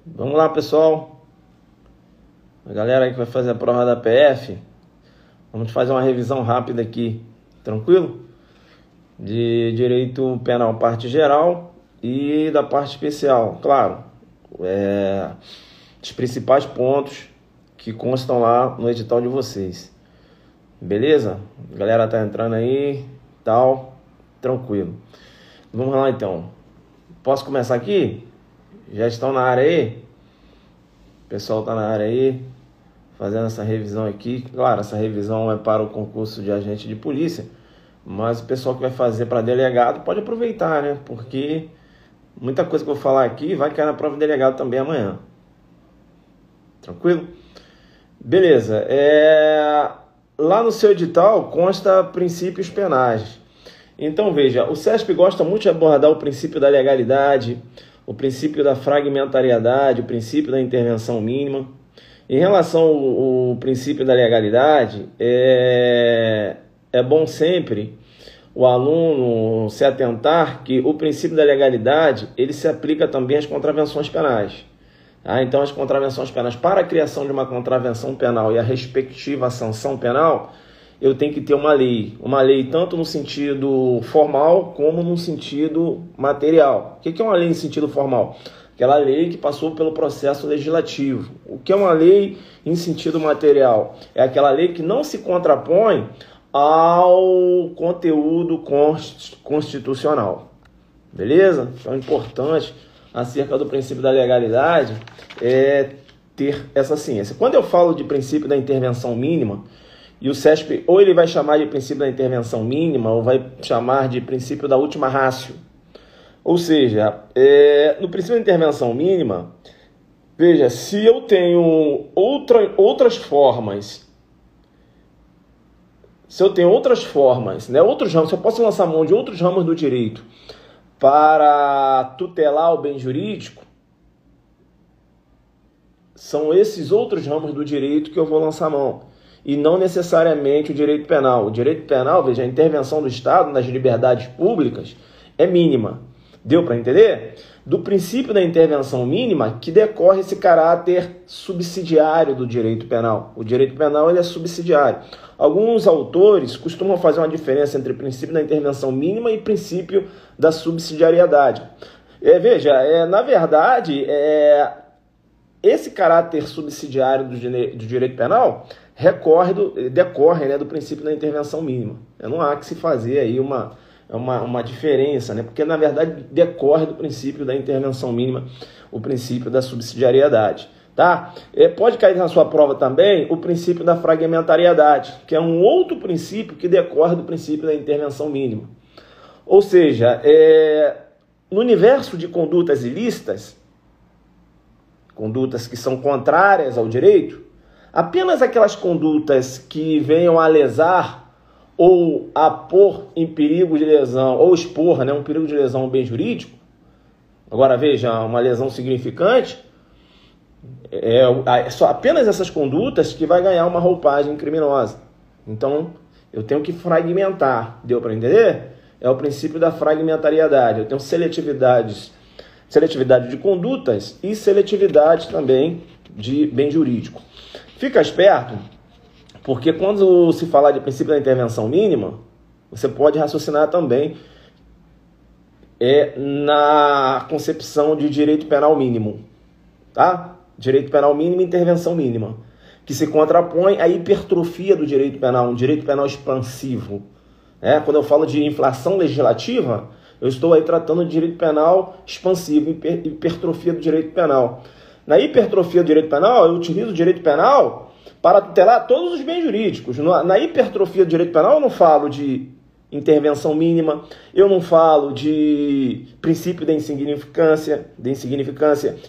Vamos lá, pessoal. A galera aí que vai fazer a prova da PF, vamos fazer uma revisão rápida aqui, tranquilo? De direito penal, parte geral e da parte especial, claro. Os principais pontos que constam lá no edital de vocês. Beleza? A galera tá entrando aí, tal, tranquilo. Vamos lá então. Posso começar aqui? Já estão na área aí? O pessoal tá na área aí, fazendo essa revisão aqui. Claro, essa revisão é para o concurso de agente de polícia, mas o pessoal que vai fazer para delegado pode aproveitar, né? Porque muita coisa que eu vou falar aqui vai cair na prova de delegado também amanhã. Tranquilo? Beleza. Lá no seu edital consta princípios penais. Então veja, o CESP gosta muito de abordar o princípio da legalidade, o princípio da fragmentariedade, o princípio da intervenção mínima. Em relação ao princípio da legalidade, é bom sempre o aluno se atentar que o princípio da legalidade ele se aplica também às contravenções penais. Então, as contravenções penais, para a criação de uma contravenção penal e a respectiva sanção penal, eu tenho que ter uma lei tanto no sentido formal como no sentido material. O que é uma lei em sentido formal? Aquela lei que passou pelo processo legislativo. O que é uma lei em sentido material? É aquela lei que não se contrapõe ao conteúdo constitucional. Beleza? Então é importante, acerca do princípio da legalidade, ter essa ciência. Quando eu falo de princípio da intervenção mínima, e o CESP ou ele vai chamar de princípio da intervenção mínima ou vai chamar de princípio da última ratio. Ou seja, no princípio da intervenção mínima, veja, se eu tenho outras formas, né, outros ramos, se eu posso lançar mão de outros ramos do direito para tutelar o bem jurídico, são esses outros ramos do direito que eu vou lançar mão, e não necessariamente o direito penal. O direito penal, veja, a intervenção do Estado nas liberdades públicas é mínima. Deu para entender? Do princípio da intervenção mínima que decorre esse caráter subsidiário do direito penal. O direito penal ele é subsidiário. Alguns autores costumam fazer uma diferença entre princípio da intervenção mínima e princípio da subsidiariedade. Veja, na verdade, esse caráter subsidiário do direito penal decorre, né, do princípio da intervenção mínima. Não há que se fazer aí uma diferença, né? Porque na verdade decorre do princípio da intervenção mínima, o princípio da subsidiariedade. Tá? Pode cair na sua prova também o princípio da fragmentariedade, que é um outro princípio que decorre do princípio da intervenção mínima. Ou seja, no universo de condutas ilícitas, condutas que são contrárias ao direito, apenas aquelas condutas que venham a lesar ou a pôr em perigo de lesão, ou expor, né, um perigo de lesão ao bem jurídico. Agora veja, uma lesão significante, só apenas essas condutas que vai ganhar uma roupagem criminosa. Então, eu tenho que fragmentar. Deu para entender? É o princípio da fragmentariedade. Eu tenho seletividade de condutas e seletividade também de bem jurídico. Fica esperto, porque quando se falar de princípio da intervenção mínima, você pode raciocinar também na concepção de direito penal mínimo, tá? Direito penal mínimo e intervenção mínima, que se contrapõe à hipertrofia do direito penal, um direito penal expansivo. Quando eu falo de inflação legislativa, eu estou aí tratando de direito penal expansivo, hipertrofia do direito penal. Na hipertrofia do direito penal, eu utilizo o direito penal para tutelar todos os bens jurídicos. Na hipertrofia do direito penal, eu não falo de intervenção mínima, eu não falo de princípio da insignificância,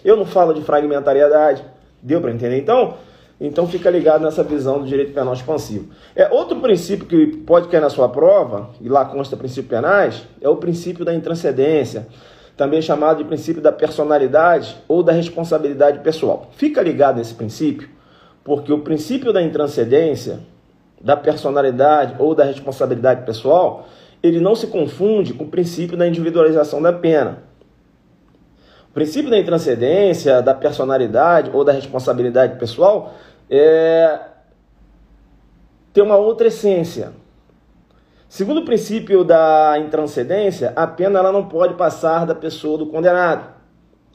eu não falo de fragmentariedade. Deu para entender? Então fica ligado nessa visão do direito penal expansivo. Outro princípio que pode cair na sua prova, e lá consta princípios penais, é o princípio da intranscendência, também chamado de princípio da personalidade ou da responsabilidade pessoal. Fica ligado nesse princípio, porque o princípio da intranscendência, da personalidade ou da responsabilidade pessoal, ele não se confunde com o princípio da individualização da pena. O princípio da intranscendência, da personalidade ou da responsabilidade pessoal tem uma outra essência. Segundo o princípio da intranscendência, a pena ela não pode passar da pessoa do condenado.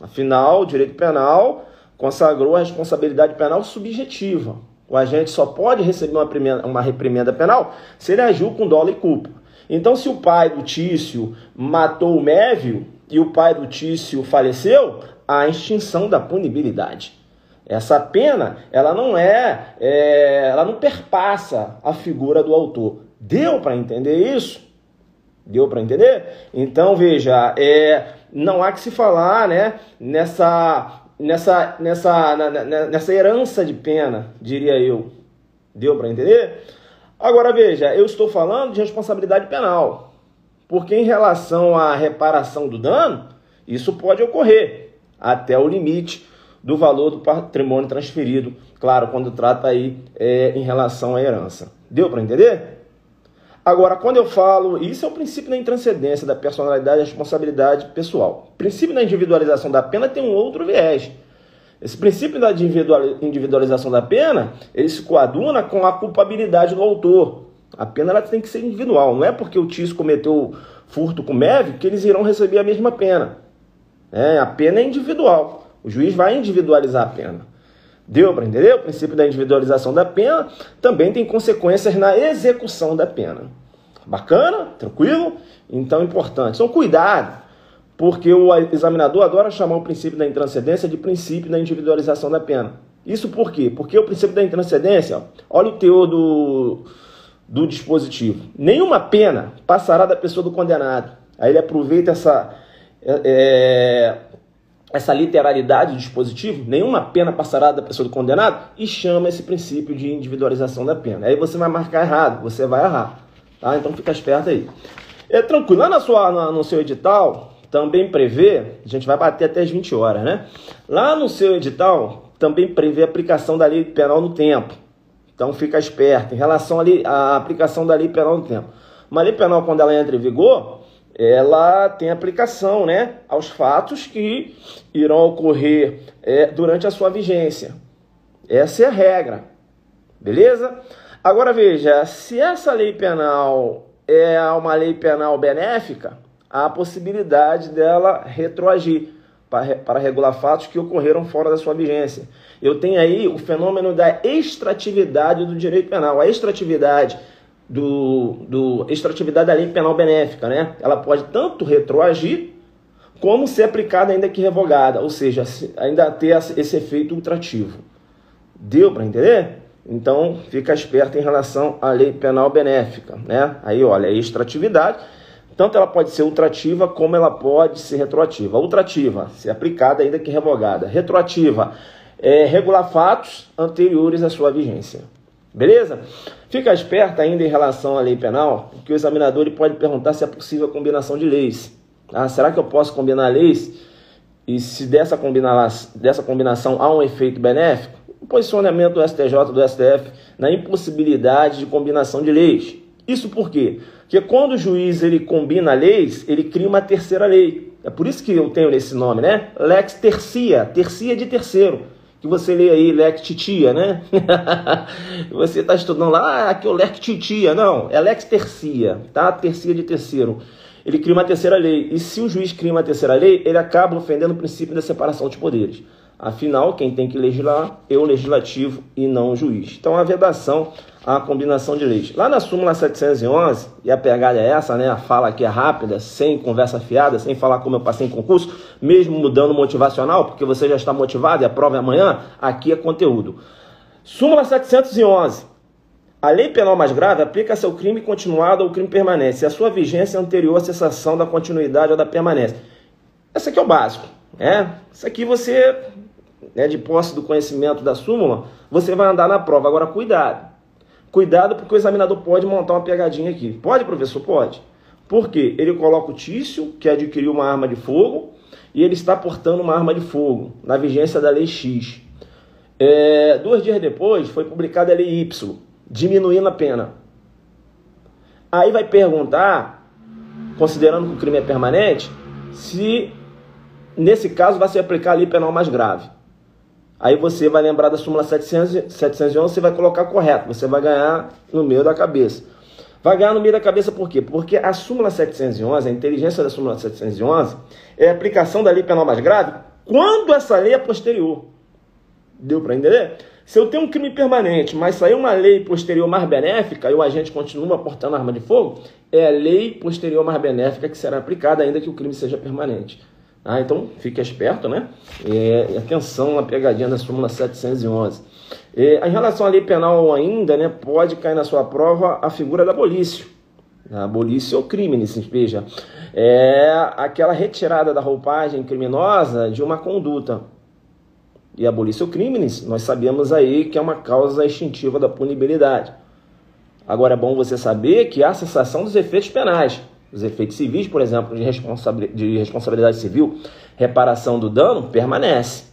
Afinal, o direito penal consagrou a responsabilidade penal subjetiva. O agente só pode receber uma reprimenda penal se ele agiu com dolo e culpa. Então, se o pai do Tício matou o Mévio e o pai do Tício faleceu, há a extinção da punibilidade. Essa pena, ela não perpassa a figura do autor. Deu para entender isso? Deu para entender? Então, veja, não há que se falar, né, nessa herança de pena, diria eu. Deu para entender? Agora, veja, eu estou falando de responsabilidade penal, porque em relação à reparação do dano, isso pode ocorrer até o limite do valor do patrimônio transferido, claro, quando trata aí em relação à herança. Deu para entender? Agora, quando eu falo, isso é o princípio da intranscendência, da personalidade e responsabilidade pessoal. O princípio da individualização da pena tem um outro viés. Esse princípio da individualização da pena, ele se coaduna com a culpabilidade do autor. A pena ela tem que ser individual. Não é porque o Tício cometeu furto com o Mévio que eles irão receber a mesma pena. A pena é individual. O juiz vai individualizar a pena. Deu para entender? O princípio da individualização da pena também tem consequências na execução da pena. Bacana? Tranquilo? Então, importante. Então, cuidado, porque o examinador adora chamar o princípio da intranscendência de princípio da individualização da pena. Isso por quê? Porque o princípio da intranscendência, olha o teor do dispositivo. Nenhuma pena passará da pessoa do condenado. Aí ele aproveita essa literalidade do dispositivo, nenhuma pena passará da pessoa do condenado, e chama esse princípio de individualização da pena. Aí você vai marcar errado, você vai errar. Tá? Então fica esperto aí. Tranquilo, lá no seu edital, também prevê, a gente vai bater até as 20 horas, né? Lá no seu edital, também prevê a aplicação da lei penal no tempo. Então fica esperto em relação à aplicação da lei penal no tempo. Uma lei penal, quando ela entra em vigor, ela tem aplicação, né, aos fatos que irão ocorrer durante a sua vigência. Essa é a regra, beleza? Agora veja, se essa lei penal é uma lei penal benéfica, há a possibilidade dela retroagir para regular fatos que ocorreram fora da sua vigência. Eu tenho aí o fenômeno da extratividade do direito penal. A extratividade extratividade da lei penal benéfica, né? Ela pode tanto retroagir como ser aplicada ainda que revogada, ou seja, ainda ter esse efeito ultrativo. Deu para entender? Então, fica esperto em relação à lei penal benéfica, né? Aí, olha, a extratividade, tanto ela pode ser ultrativa como ela pode ser retroativa. Ultrativa, ser aplicada ainda que revogada. Retroativa, regular fatos anteriores à sua vigência. Beleza? Fica esperto ainda em relação à lei penal, porque o examinador ele pode perguntar se é possível a combinação de leis. Será que eu posso combinar leis? E se dessa combinação há um efeito benéfico? O posicionamento do STJ, do STF, na impossibilidade de combinação de leis. Isso por quê? Porque quando o juiz ele combina leis, ele cria uma terceira lei. É por isso que eu tenho esse nome, né? Lex tercia, tercia de terceiro. Que você lê aí, lex titia, né? Você está estudando lá, aqui é o lex titia. Não, é lex tercia, tá? Tercia de terceiro. Ele cria uma terceira lei. E se o juiz cria uma terceira lei, ele acaba ofendendo o princípio da separação de poderes. Afinal, quem tem que legislar é o legislativo e não o juiz. Então, a vedação à combinação de leis. Lá na súmula 711, e a pegada é essa, né? A fala aqui é rápida, sem conversa fiada, sem falar como eu passei em concurso, mesmo mudando o motivacional, porque você já está motivado e a prova é amanhã, aqui é conteúdo. Súmula 711. A lei penal mais grave aplica-se ao crime continuado ou crime permanente, se a sua vigência é anterior à cessação da continuidade ou da permanência. Esse aqui é o básico, né? Isso aqui você, de posse do conhecimento da súmula, você vai andar na prova. Agora, cuidado. Cuidado porque o examinador pode montar uma pegadinha aqui. Pode, professor? Pode. Por quê? Ele coloca o Tício, que adquiriu uma arma de fogo, e ele está portando uma arma de fogo, na vigência da lei X. 2 dias depois, foi publicada a lei Y, diminuindo a pena. Aí vai perguntar, considerando que o crime é permanente, se nesse caso, vai se aplicar a lei penal mais grave. Aí você vai lembrar da súmula 711, você vai colocar correto, você vai ganhar no meio da cabeça. Vai ganhar no meio da cabeça por quê? Porque a súmula 711, a inteligência da súmula 711, é a aplicação da lei penal mais grave quando essa lei é posterior. Deu para entender? Se eu tenho um crime permanente, mas sair uma lei posterior mais benéfica e o agente continua portando arma de fogo, é a lei posterior mais benéfica que será aplicada, ainda que o crime seja permanente. Então, fique esperto, né? Atenção na pegadinha da súmula 711. Em relação à lei penal ainda, né, pode cair na sua prova a figura da abolição. A abolição é o crime, veja. É aquela retirada da roupagem criminosa de uma conduta. E abolição crimes, nós sabemos aí que é uma causa extintiva da punibilidade. Agora é bom você saber que há cessação dos efeitos penais. Os efeitos civis, por exemplo, de responsabilidade civil, reparação do dano, permanece.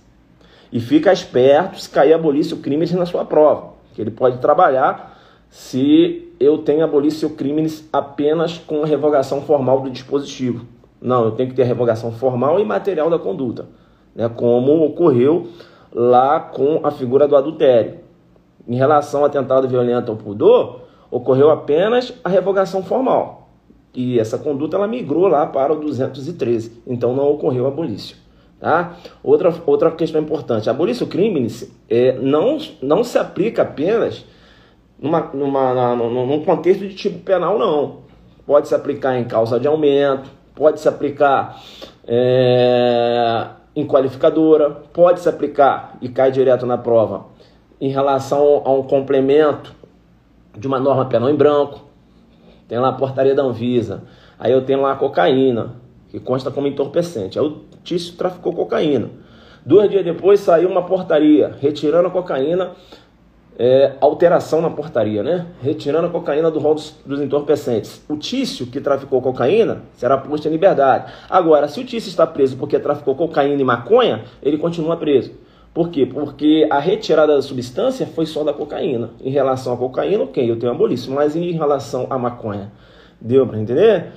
E fica esperto se cair abolição crimes na sua prova, que ele pode trabalhar se eu tenho abolição crimes apenas com a revogação formal do dispositivo. Não, eu tenho que ter a revogação formal e material da conduta, né, como ocorreu lá com a figura do adultério. Em relação ao atentado violento ao pudor, ocorreu apenas a revogação formal. E essa conduta ela migrou lá para o 213, então não ocorreu a abolição. Tá? Outra questão importante, a abolição crimes não se aplica apenas num contexto de tipo penal, não. Pode se aplicar em causa de aumento, pode se aplicar em qualificadora, pode se aplicar, e cai direto na prova, em relação a um complemento de uma norma penal em branco. Tem lá a portaria da Anvisa, aí eu tenho lá a cocaína, que consta como entorpecente. Aí o Tício traficou cocaína. 2 dias depois saiu uma portaria, retirando a cocaína, alteração na portaria, né? Retirando a cocaína do rol dos entorpecentes. O Tício, que traficou cocaína, será posto em liberdade. Agora, se o Tício está preso porque traficou cocaína e maconha, ele continua preso. Por quê? Porque a retirada da substância foi só da cocaína. Em relação à cocaína, ok, eu tenho abolição, mas em relação à maconha, deu para entender?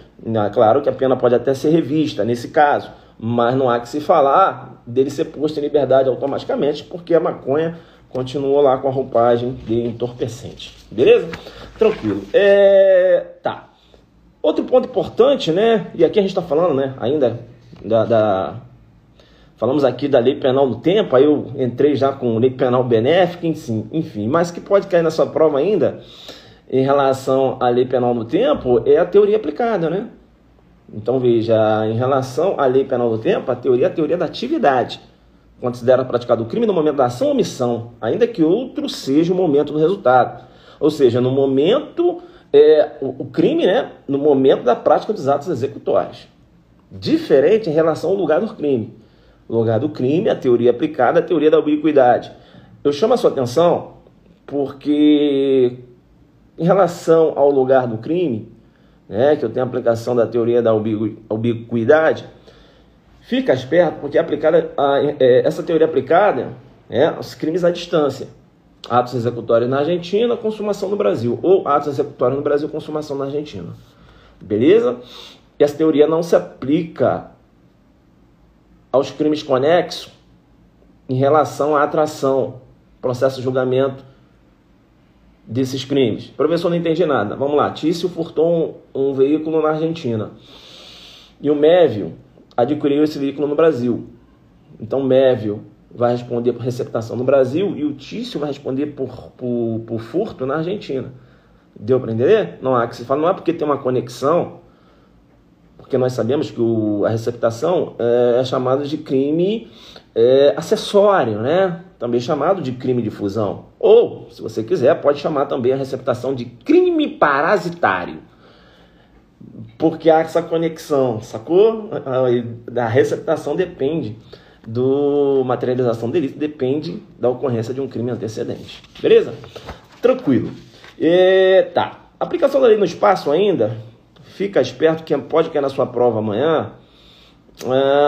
Claro que a pena pode até ser revista nesse caso, mas não há que se falar dele ser posto em liberdade automaticamente, porque a maconha continuou lá com a roupagem de entorpecente. Beleza? Tranquilo. Tá. Outro ponto importante, né? E aqui a gente está falando, né? Ainda falamos aqui da lei penal do tempo, aí eu entrei já com lei penal benéfica, enfim, mas que pode cair na sua prova ainda, em relação à lei penal do tempo, é a teoria aplicada, né? Então veja, em relação à lei penal do tempo, a teoria é a teoria da atividade. Considera praticado o crime no momento da ação ou omissão, ainda que outro seja o momento do resultado. Ou seja, no momento, o crime, né? No momento da prática dos atos executórios. Diferente em relação ao lugar do crime. O lugar do crime, a teoria aplicada, a teoria da ubiquidade. Eu chamo a sua atenção porque, em relação ao lugar do crime, né, que eu tenho a aplicação da teoria da ubiquidade, fica esperto porque essa teoria aplicada aos crimes à distância. Atos executórios na Argentina, consumação no Brasil. Ou atos executórios no Brasil, consumação na Argentina. Beleza? E essa teoria não se aplica aos crimes conexos em relação à atração, processo de julgamento desses crimes. Professor, não entendi nada. Vamos lá. Tício furtou um veículo na Argentina e o Mévio adquiriu esse veículo no Brasil. Então, o Mévio vai responder por receptação no Brasil e o Tício vai responder por furto na Argentina. Deu para entender? Não há que se falar, não é porque tem uma conexão, porque nós sabemos que a receptação é chamada de crime acessório, né? Também chamado de crime de fusão. Ou, se você quiser, pode chamar também a receptação de crime parasitário. Porque há essa conexão, sacou? Da receptação depende do materialização do delito, depende da ocorrência de um crime antecedente. Beleza? Tranquilo. Tá. Aplicação da lei no espaço ainda, fica esperto que pode cair na sua prova amanhã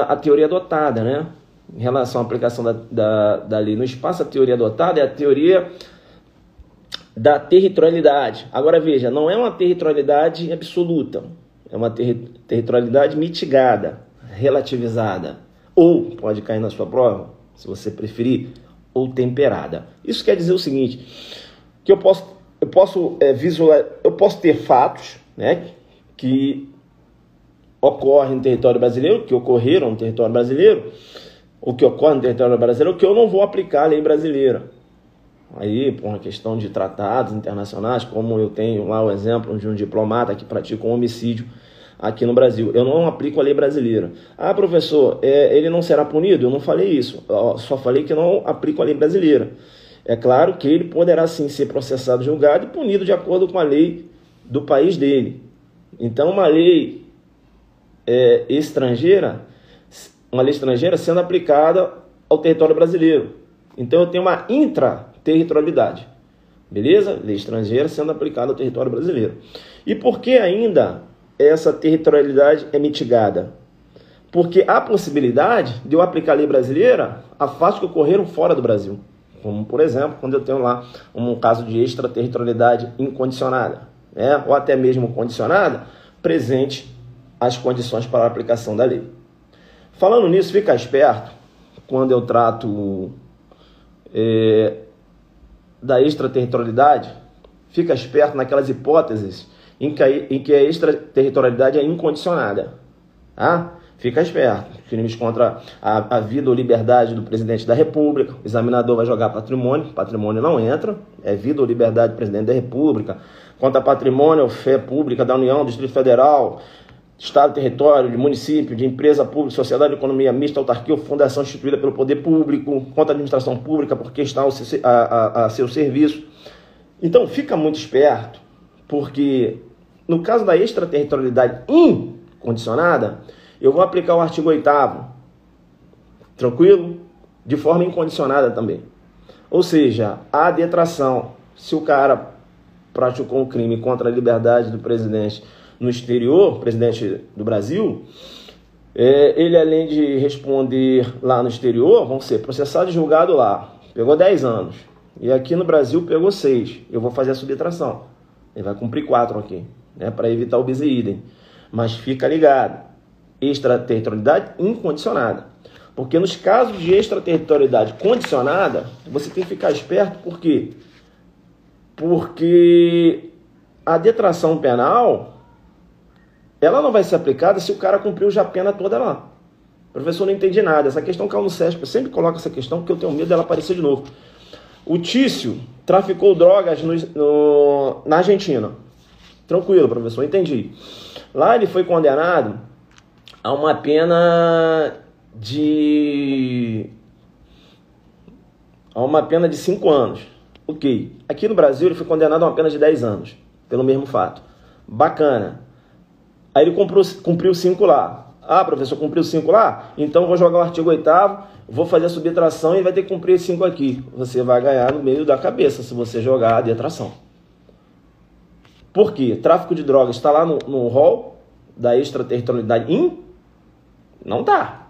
a teoria adotada, né? Em relação à aplicação da lei no espaço, a teoria adotada é a teoria da territorialidade. Agora veja, não é uma territorialidade absoluta, é uma territorialidade mitigada, relativizada. ou pode cair na sua prova, se você preferir, ou temperada. Isso quer dizer o seguinte, que eu posso ter fatos, né, que ocorrem no território brasileiro, que ocorreram no território brasileiro, ou que ocorrem no território brasileiro, que eu não vou aplicar a lei brasileira. Aí, por uma questão de tratados internacionais, como eu tenho lá o exemplo de um diplomata que pratica um homicídio aqui no Brasil. Eu não aplico a lei brasileira. Ah, professor, ele não será punido? Eu não falei isso. Eu só falei que eu não aplico a lei brasileira. É claro que ele poderá sim ser processado, julgado e punido de acordo com a lei do país dele. Então, uma lei estrangeira sendo aplicada ao território brasileiro. Então, eu tenho uma intraterritorialidade. Beleza? Lei estrangeira sendo aplicada ao território brasileiro. E por que ainda essa territorialidade é mitigada? Porque há possibilidade de eu aplicar a lei brasileira a fatos que ocorreram fora do Brasil. Como, por exemplo, quando eu tenho lá um caso de extraterritorialidade incondicionada, né? Ou até mesmo condicionada, presente as condições para a aplicação da lei. Falando nisso, fica esperto quando eu trato da extraterritorialidade, fica esperto naquelas hipóteses em que a extraterritorialidade é incondicionada. Tá? Fica esperto. Crimes contra a vida ou liberdade do presidente da República, o examinador vai jogar patrimônio não entra, é vida ou liberdade do presidente da República, contra patrimônio ou fé pública da União, do Distrito Federal, Estado, território, de município, de empresa pública, sociedade de economia mista, autarquia ou fundação instituída pelo poder público, contra a administração pública porque está a seu serviço. Então, fica muito esperto, porque no caso da extraterritorialidade incondicionada, eu vou aplicar o artigo 8º, tranquilo? De forma incondicionada também. Ou seja, a detração, se o cara praticou um crime contra a liberdade do presidente no exterior, presidente do Brasil, ele além de responder lá no exterior, vão ser processado e julgado lá. Pegou 10 anos. E aqui no Brasil pegou 6. Eu vou fazer a subtração. Ele vai cumprir 4 aqui, né, para evitar o bis e idem. Mas fica ligado. Extraterritorialidade incondicionada. Porque nos casos de extraterritorialidade condicionada, você tem que ficar esperto. Por quê? Porque a detração penal, ela não vai ser aplicada se o cara cumpriu já a pena toda lá. Professor, não entendi nada. Essa questão caiu no SESP. Eu sempre coloco essa questão porque eu tenho medo dela aparecer de novo. O Tício traficou drogas na Argentina. Tranquilo, professor, entendi. Lá ele foi condenado a uma pena de 5 anos. Ok. Aqui no Brasil ele foi condenado a uma pena de 10 anos, pelo mesmo fato. Bacana. Aí ele cumpriu 5 lá. Ah, professor, cumpriu 5 lá? Então vou jogar o artigo 8º, vou fazer a subtração e vai ter que cumprir 5 aqui. Você vai ganhar no meio da cabeça se você jogar a detração. Por quê? Tráfico de drogas está lá no rol da extraterritorialidade Não tá.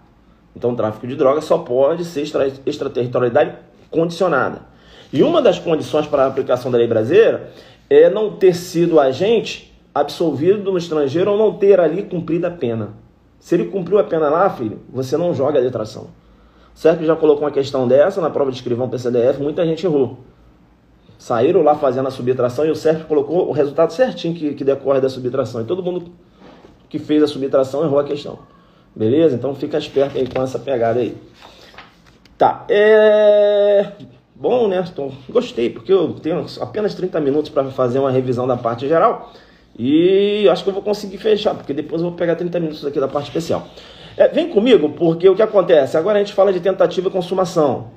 Então tráfico de drogas só pode ser extraterritorialidade condicionada. E uma das condições para a aplicação da lei brasileira é não ter sido agente absolvido no estrangeiro ou não ter ali cumprido a pena. Se ele cumpriu a pena lá, filho, você não joga a detração. O Sérgio já colocou uma questão dessa na prova de escrivão PCDF, muita gente errou. Saíram lá fazendo a subtração e o Sérgio colocou o resultado certinho que decorre da subtração. E todo mundo que fez a subtração errou a questão. Beleza? Então fica esperto aí com essa pegada aí. Tá. Bom, né? Gostei, porque eu tenho apenas 30 minutos para fazer uma revisão da parte geral. E acho que eu vou conseguir fechar, porque depois eu vou pegar 30 minutos aqui da parte especial. Vem comigo, porque o que acontece? Agora a gente fala de tentativa e consumação.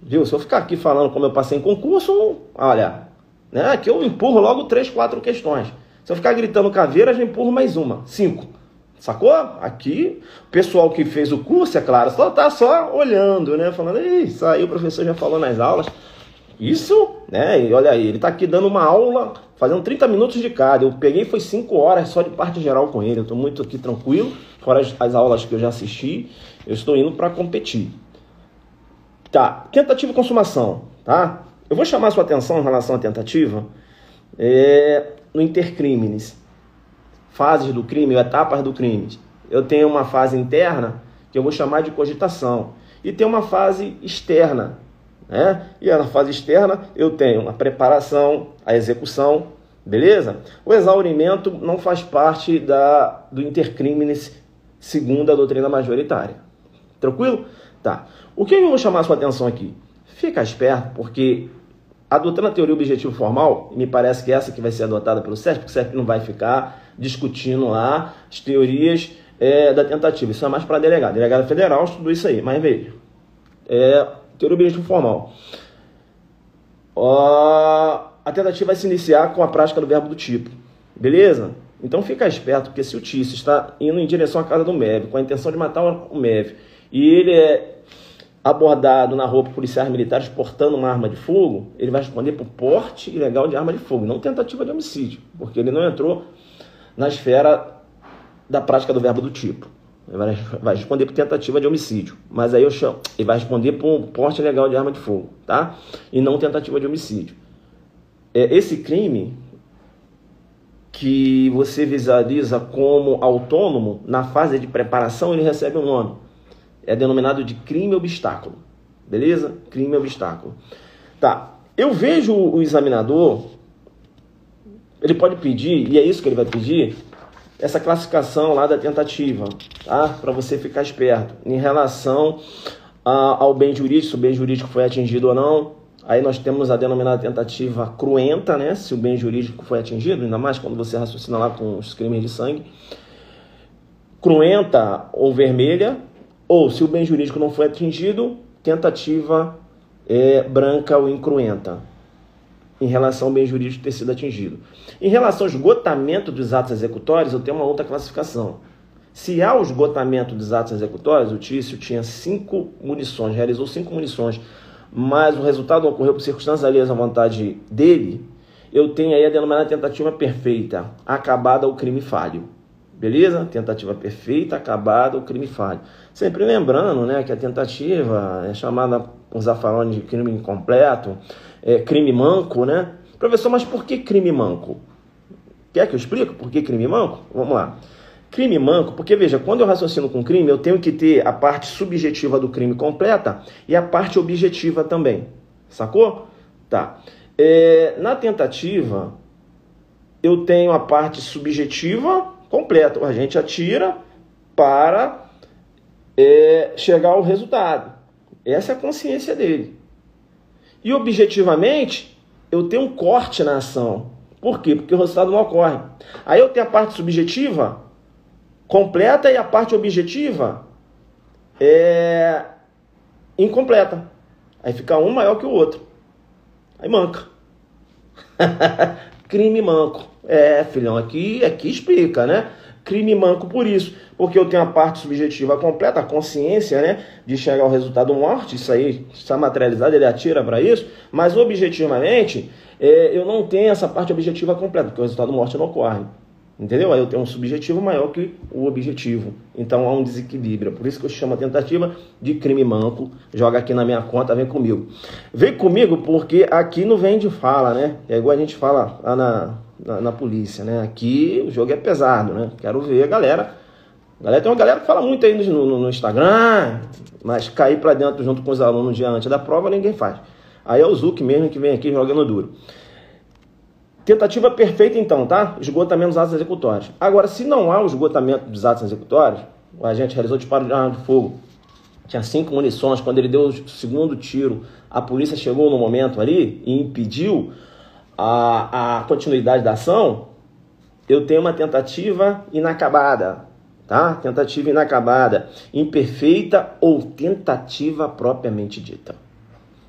Viu? Se eu ficar aqui falando como eu passei em concurso, olha, né? Aqui eu empurro logo 3, 4 questões. Se eu ficar gritando caveira, já empurro mais uma. 5. Sacou? Aqui, o pessoal que fez o curso, é claro, só tá só olhando, né? Falando, isso aí o professor já falou nas aulas. Isso, né? E olha aí, ele tá aqui dando uma aula, fazendo 30 minutos de cada. Eu peguei, foi 5 horas só de parte geral com ele. Eu tô muito aqui tranquilo, fora as aulas que eu já assisti. Eu estou indo para competir. Tá, tentativa e consumação, tá? Eu vou chamar a sua atenção em relação à tentativa no intercrimes. Fases do crime, etapas do crime. Eu tenho uma fase interna que eu vou chamar de cogitação. E tem uma fase externa, né? E na fase externa eu tenho a preparação, a execução, beleza? O exaurimento não faz parte do intercrimes segundo a doutrina majoritária. Tranquilo? Tá. O que eu vou chamar a sua atenção aqui? Fica esperto, porque adotando a teoria objetivo formal, me parece que essa que vai ser adotada pelo SESP, porque o SESP não vai ficar discutindo lá as teorias da tentativa. Isso é mais para delegado. Delegado federal estudou isso aí, mas veja. Teoria objetivo formal. A tentativa vai se iniciar com a prática do verbo do tipo. Beleza? Então fica esperto, porque se o Tício está indo em direção à casa do MEV, com a intenção de matar o MEV, e ele é abordado na rua por policiais militares portando uma arma de fogo, ele vai responder por porte ilegal de arma de fogo, não tentativa de homicídio, porque ele não entrou na esfera da prática do verbo do tipo. Ele vai responder por tentativa de homicídio, mas aí ele vai responder por porte ilegal de arma de fogo, tá? E não tentativa de homicídio. Esse crime que você visualiza como autônomo, na fase de preparação, ele recebe um nome. É denominado de crime obstáculo. Beleza? Crime obstáculo. Tá. Eu vejo o examinador, ele pode pedir, e é isso que ele vai pedir, essa classificação lá da tentativa, tá? Para você ficar esperto em relação ao bem jurídico, se o bem jurídico foi atingido ou não. Aí nós temos a denominada tentativa cruenta, né? Se o bem jurídico foi atingido, ainda mais quando você raciocina lá com os crimes de sangue. Cruenta ou vermelha, ou se o bem jurídico não foi atingido, tentativa branca ou incruenta, em relação ao bem jurídico ter sido atingido. Em relação ao esgotamento dos atos executórios, eu tenho uma outra classificação. Se há o esgotamento dos atos executórios, o Tício tinha 5 munições, realizou 5 munições, mas o resultado ocorreu por circunstâncias alheias à vontade dele, eu tenho aí a denominada tentativa perfeita, acabada ao crime falho. Beleza? Tentativa perfeita, acabada ao crime falho. Sempre lembrando, né, que a tentativa é chamada por Zaffaroni de crime incompleto, crime manco, né? Professor, mas por que crime manco? Quer que eu explique por que crime manco? Vamos lá. Crime manco, porque veja, quando eu raciocino com crime, eu tenho que ter a parte subjetiva do crime completa e a parte objetiva também. Sacou? Tá. Na tentativa, eu tenho a parte subjetiva completa. O agente atira para chegar ao resultado. Essa é a consciência dele. E objetivamente, eu tenho um corte na ação. Por quê? Porque o resultado não ocorre. Aí eu tenho a parte subjetiva completa e a parte objetiva incompleta. Aí fica um maior que o outro. Aí manca. Crime manco. Filhão, aqui explica, né? Crime manco por isso. Porque eu tenho a parte subjetiva completa, a consciência, né? De chegar ao resultado morte. Isso aí está materializado, ele atira para isso. Mas objetivamente, eu não tenho essa parte objetiva completa, porque o resultado morte não ocorre. Entendeu? Aí eu tenho um subjetivo maior que o objetivo. Então há um desequilíbrio. Por isso que eu chamo a tentativa de crime manco. Joga aqui na minha conta, vem comigo. Vem comigo porque aqui não vem de fala, né? É igual a gente fala lá na polícia, né? Aqui o jogo é pesado, né? Quero ver a galera. Tem uma galera que fala muito aí no Instagram, mas cair pra dentro junto com os alunos dia antes da prova ninguém faz. Aí é o Zuc mesmo que vem aqui jogando duro. Tentativa perfeita, então, tá? Esgotamento dos atos executórios. Agora, se não há o esgotamento dos atos executórios, o agente realizou disparo de arma de fogo, tinha 5 munições, quando ele deu o segundo tiro, a polícia chegou no momento ali e impediu a continuidade da ação, eu tenho uma tentativa inacabada, tá? Tentativa inacabada, imperfeita ou tentativa propriamente dita.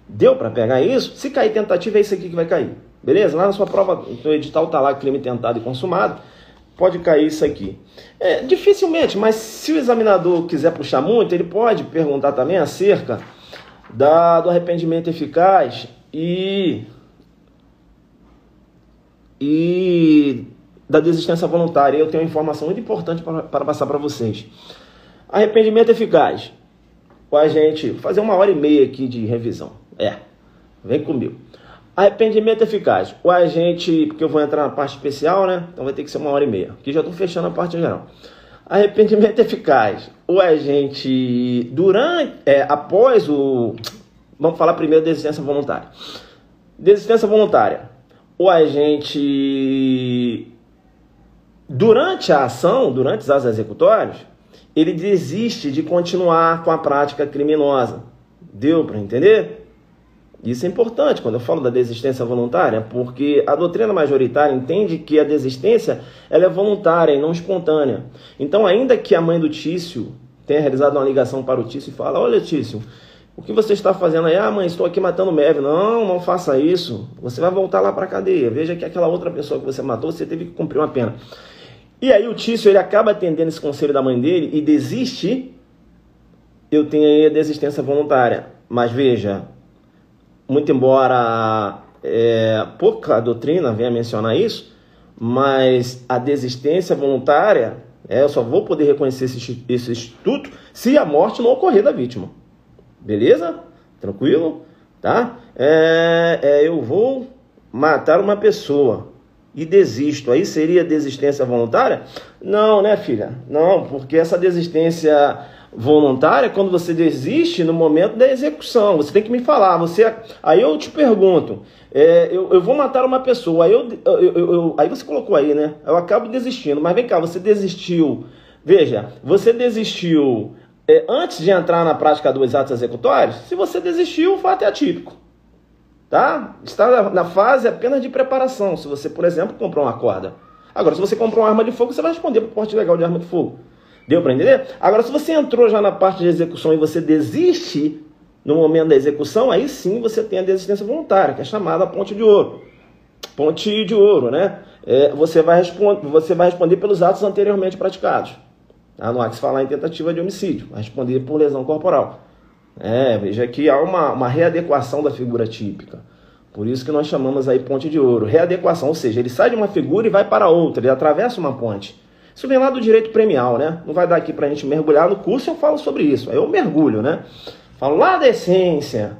Deu para pegar isso? Se cair tentativa, é isso aqui que vai cair. Beleza? Lá na sua prova, no edital tá lá crime tentado e consumado, pode cair isso aqui. Dificilmente, mas se o examinador quiser puxar muito, ele pode perguntar também acerca do arrependimento eficaz e da desistência voluntária. Eu tenho uma informação muito importante para passar para vocês. Arrependimento eficaz. O agente, fazer 1h30 aqui de revisão. Vem comigo. Arrependimento eficaz. O agente, porque eu vou entrar na parte especial, né? Então vai ter que ser 1h30. Aqui já estou fechando a parte geral. Arrependimento eficaz. O agente, após o... Vamos falar primeiro da desistência voluntária. Desistência voluntária. O agente, durante a ação, durante os atos executórios, ele desiste de continuar com a prática criminosa. Deu para entender? Isso é importante quando eu falo da desistência voluntária, porque a doutrina majoritária entende que a desistência ela é voluntária e não espontânea. Então, ainda que a mãe do Tício tenha realizado uma ligação para o Tício e fala: olha, Tício, o que você está fazendo aí? Ah, mãe, estou aqui matando o Mévio. Não, não faça isso. Você vai voltar lá para a cadeia. Veja que aquela outra pessoa que você matou, você teve que cumprir uma pena. E aí o Tício, ele acaba atendendo esse conselho da mãe dele e desiste. Eu tenho aí a desistência voluntária. Mas veja, muito embora pouca doutrina venha mencionar isso, mas a desistência voluntária, eu só vou poder reconhecer esse instituto se a morte não ocorrer da vítima. Beleza? Tranquilo? Tá? Eu vou matar uma pessoa e desisto. Aí seria desistência voluntária? Não, né, filha? Não, porque essa desistência voluntária é quando você desiste no momento da execução. Você tem que me falar. Aí eu te pergunto, eu vou matar uma pessoa. Aí você colocou aí, né? Eu acabo desistindo. Mas vem cá, você desistiu. Veja, você desistiu antes de entrar na prática dos atos executórios? Se você desistiu, o fato é atípico. Tá? Está na fase apenas de preparação. Se você, por exemplo, comprou uma corda. Agora, se você comprou uma arma de fogo, você vai responder para o porte legal de arma de fogo. Deu para entender? Agora, se você entrou já na parte de execução e você desiste no momento da execução, aí sim você tem a desistência voluntária, que é chamada ponte de ouro. Ponte de ouro, né? Você vai responder pelos atos anteriormente praticados. Não há que se falar em tentativa de homicídio, vai responder por lesão corporal. Veja que há uma readequação da figura típica. Por isso que nós chamamos aí ponte de ouro. Readequação, ou seja, ele sai de uma figura e vai para outra, ele atravessa uma ponte. Isso vem lá do direito premial, né? Não vai dar aqui para a gente mergulhar no curso, eu falo sobre isso. Aí eu mergulho, né? Falo lá da essência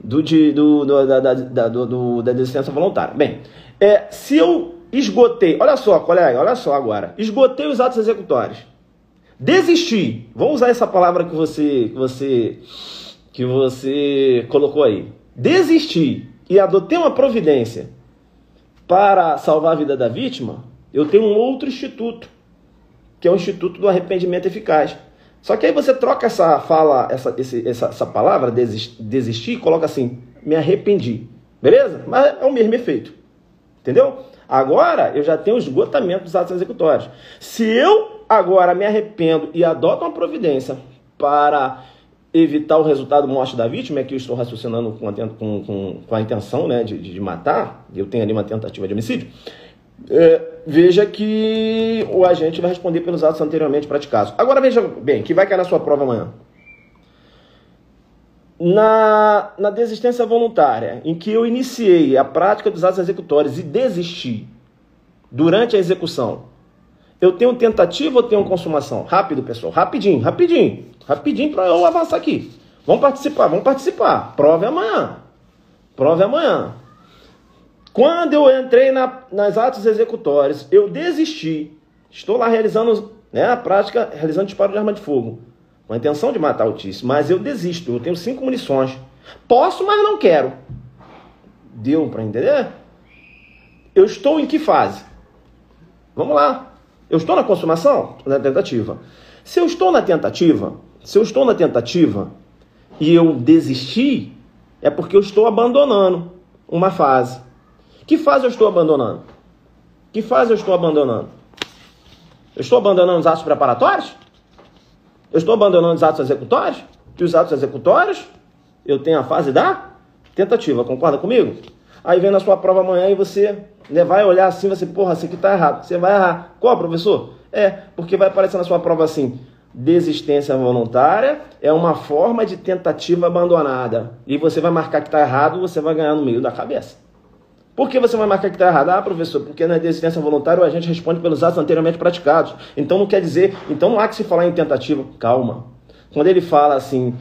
da desistência voluntária. Bem, se eu esgotei... Olha só, colega, olha só agora. Esgotei os atos executórios. Desisti. Vamos usar essa palavra que você colocou aí. Desisti e adotei uma providência para salvar a vida da vítima, eu tenho um outro instituto, que é o Instituto do Arrependimento Eficaz. Só que aí você troca essa palavra, desistir, e coloca assim, me arrependi. Beleza? Mas é o mesmo efeito. Entendeu? Agora eu já tenho o esgotamento dos atos executórios. Se eu agora me arrependo e adoto uma providência para evitar o resultado morte da vítima, é que eu estou raciocinando com a intenção, né, de matar, eu tenho ali uma tentativa de homicídio, veja que o agente vai responder pelos atos anteriormente praticados. Agora veja bem, que vai cair na sua prova amanhã. Na desistência voluntária, em que eu iniciei a prática dos atos executórios e desisti durante a execução, eu tenho tentativa ou tenho consumação? Rápido, pessoal, rapidinho para eu avançar aqui. Vamos participar. Prova é amanhã. Quando eu entrei nas atos executórios, eu desisti. Estou lá realizando a prática, realizando disparo de arma de fogo, com a intenção de matar o Tício, mas eu desisto. Eu tenho 5 munições. Posso, mas não quero. Deu para entender? Eu estou em que fase? Vamos lá. Eu estou na consumação? Na tentativa. Se eu estou na tentativa e eu desisti, é porque eu estou abandonando uma fase. Que fase eu estou abandonando? Eu estou abandonando os atos preparatórios? Eu estou abandonando os atos executórios? E os atos executórios, eu tenho a fase da tentativa. Concorda comigo? Aí vem na sua prova amanhã e você vai olhar assim, você, porra, isso aqui tá errado. Você vai errar. Qual, professor? Porque vai aparecer na sua prova assim, desistência voluntária é uma forma de tentativa abandonada. E você vai marcar que tá errado, você vai ganhar no meio da cabeça. Por que você vai marcar que está errado? Professor, porque na desistência voluntária a gente responde pelos atos anteriormente praticados. Então não quer dizer, então não há que se falar em tentativa. Calma. Quando ele fala assim,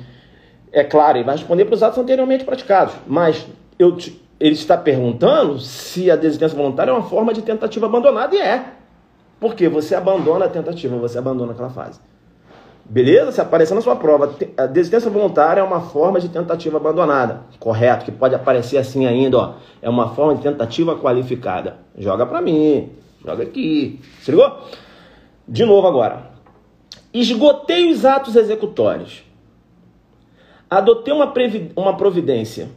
é claro, ele vai responder pelos atos anteriormente praticados. Mas ele está perguntando se a desistência voluntária é uma forma de tentativa abandonada, e é. Porque você abandona a tentativa, você abandona aquela fase. Beleza? Se aparecer na sua prova, a desistência voluntária é uma forma de tentativa abandonada. Correto, que pode aparecer assim ainda, ó. É uma forma de tentativa qualificada. Joga pra mim, joga aqui. Se ligou? De novo agora. Esgotei os atos executórios. Adotei uma providência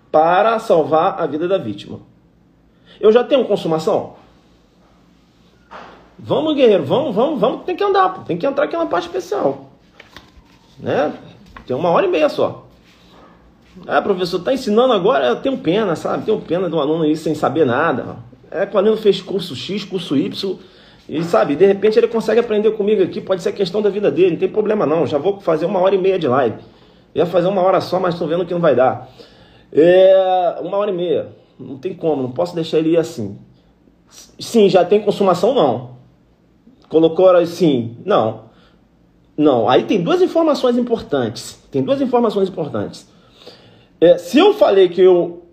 para salvar a vida da vítima. Eu já tenho consumação? Vamos, guerreiro, vamos, tem que andar, pô. Tem que entrar aqui na parte especial, né? Tem 1h30 só. Ah, professor, tá ensinando agora? Eu tenho pena, sabe? Tenho pena do aluno aí sem saber nada. É que o aluno fez curso X, curso Y, e sabe, de repente ele consegue aprender comigo aqui, pode ser questão da vida dele, não tem problema não. Já vou fazer 1h30 de live. Ia fazer 1 hora só, mas tô vendo que não vai dar. 1h30, não tem como, não posso deixar ele ir assim. Sim, já tem consumação? Não. Colocou assim? Não. Não, aí tem duas informações importantes. Se eu falei que eu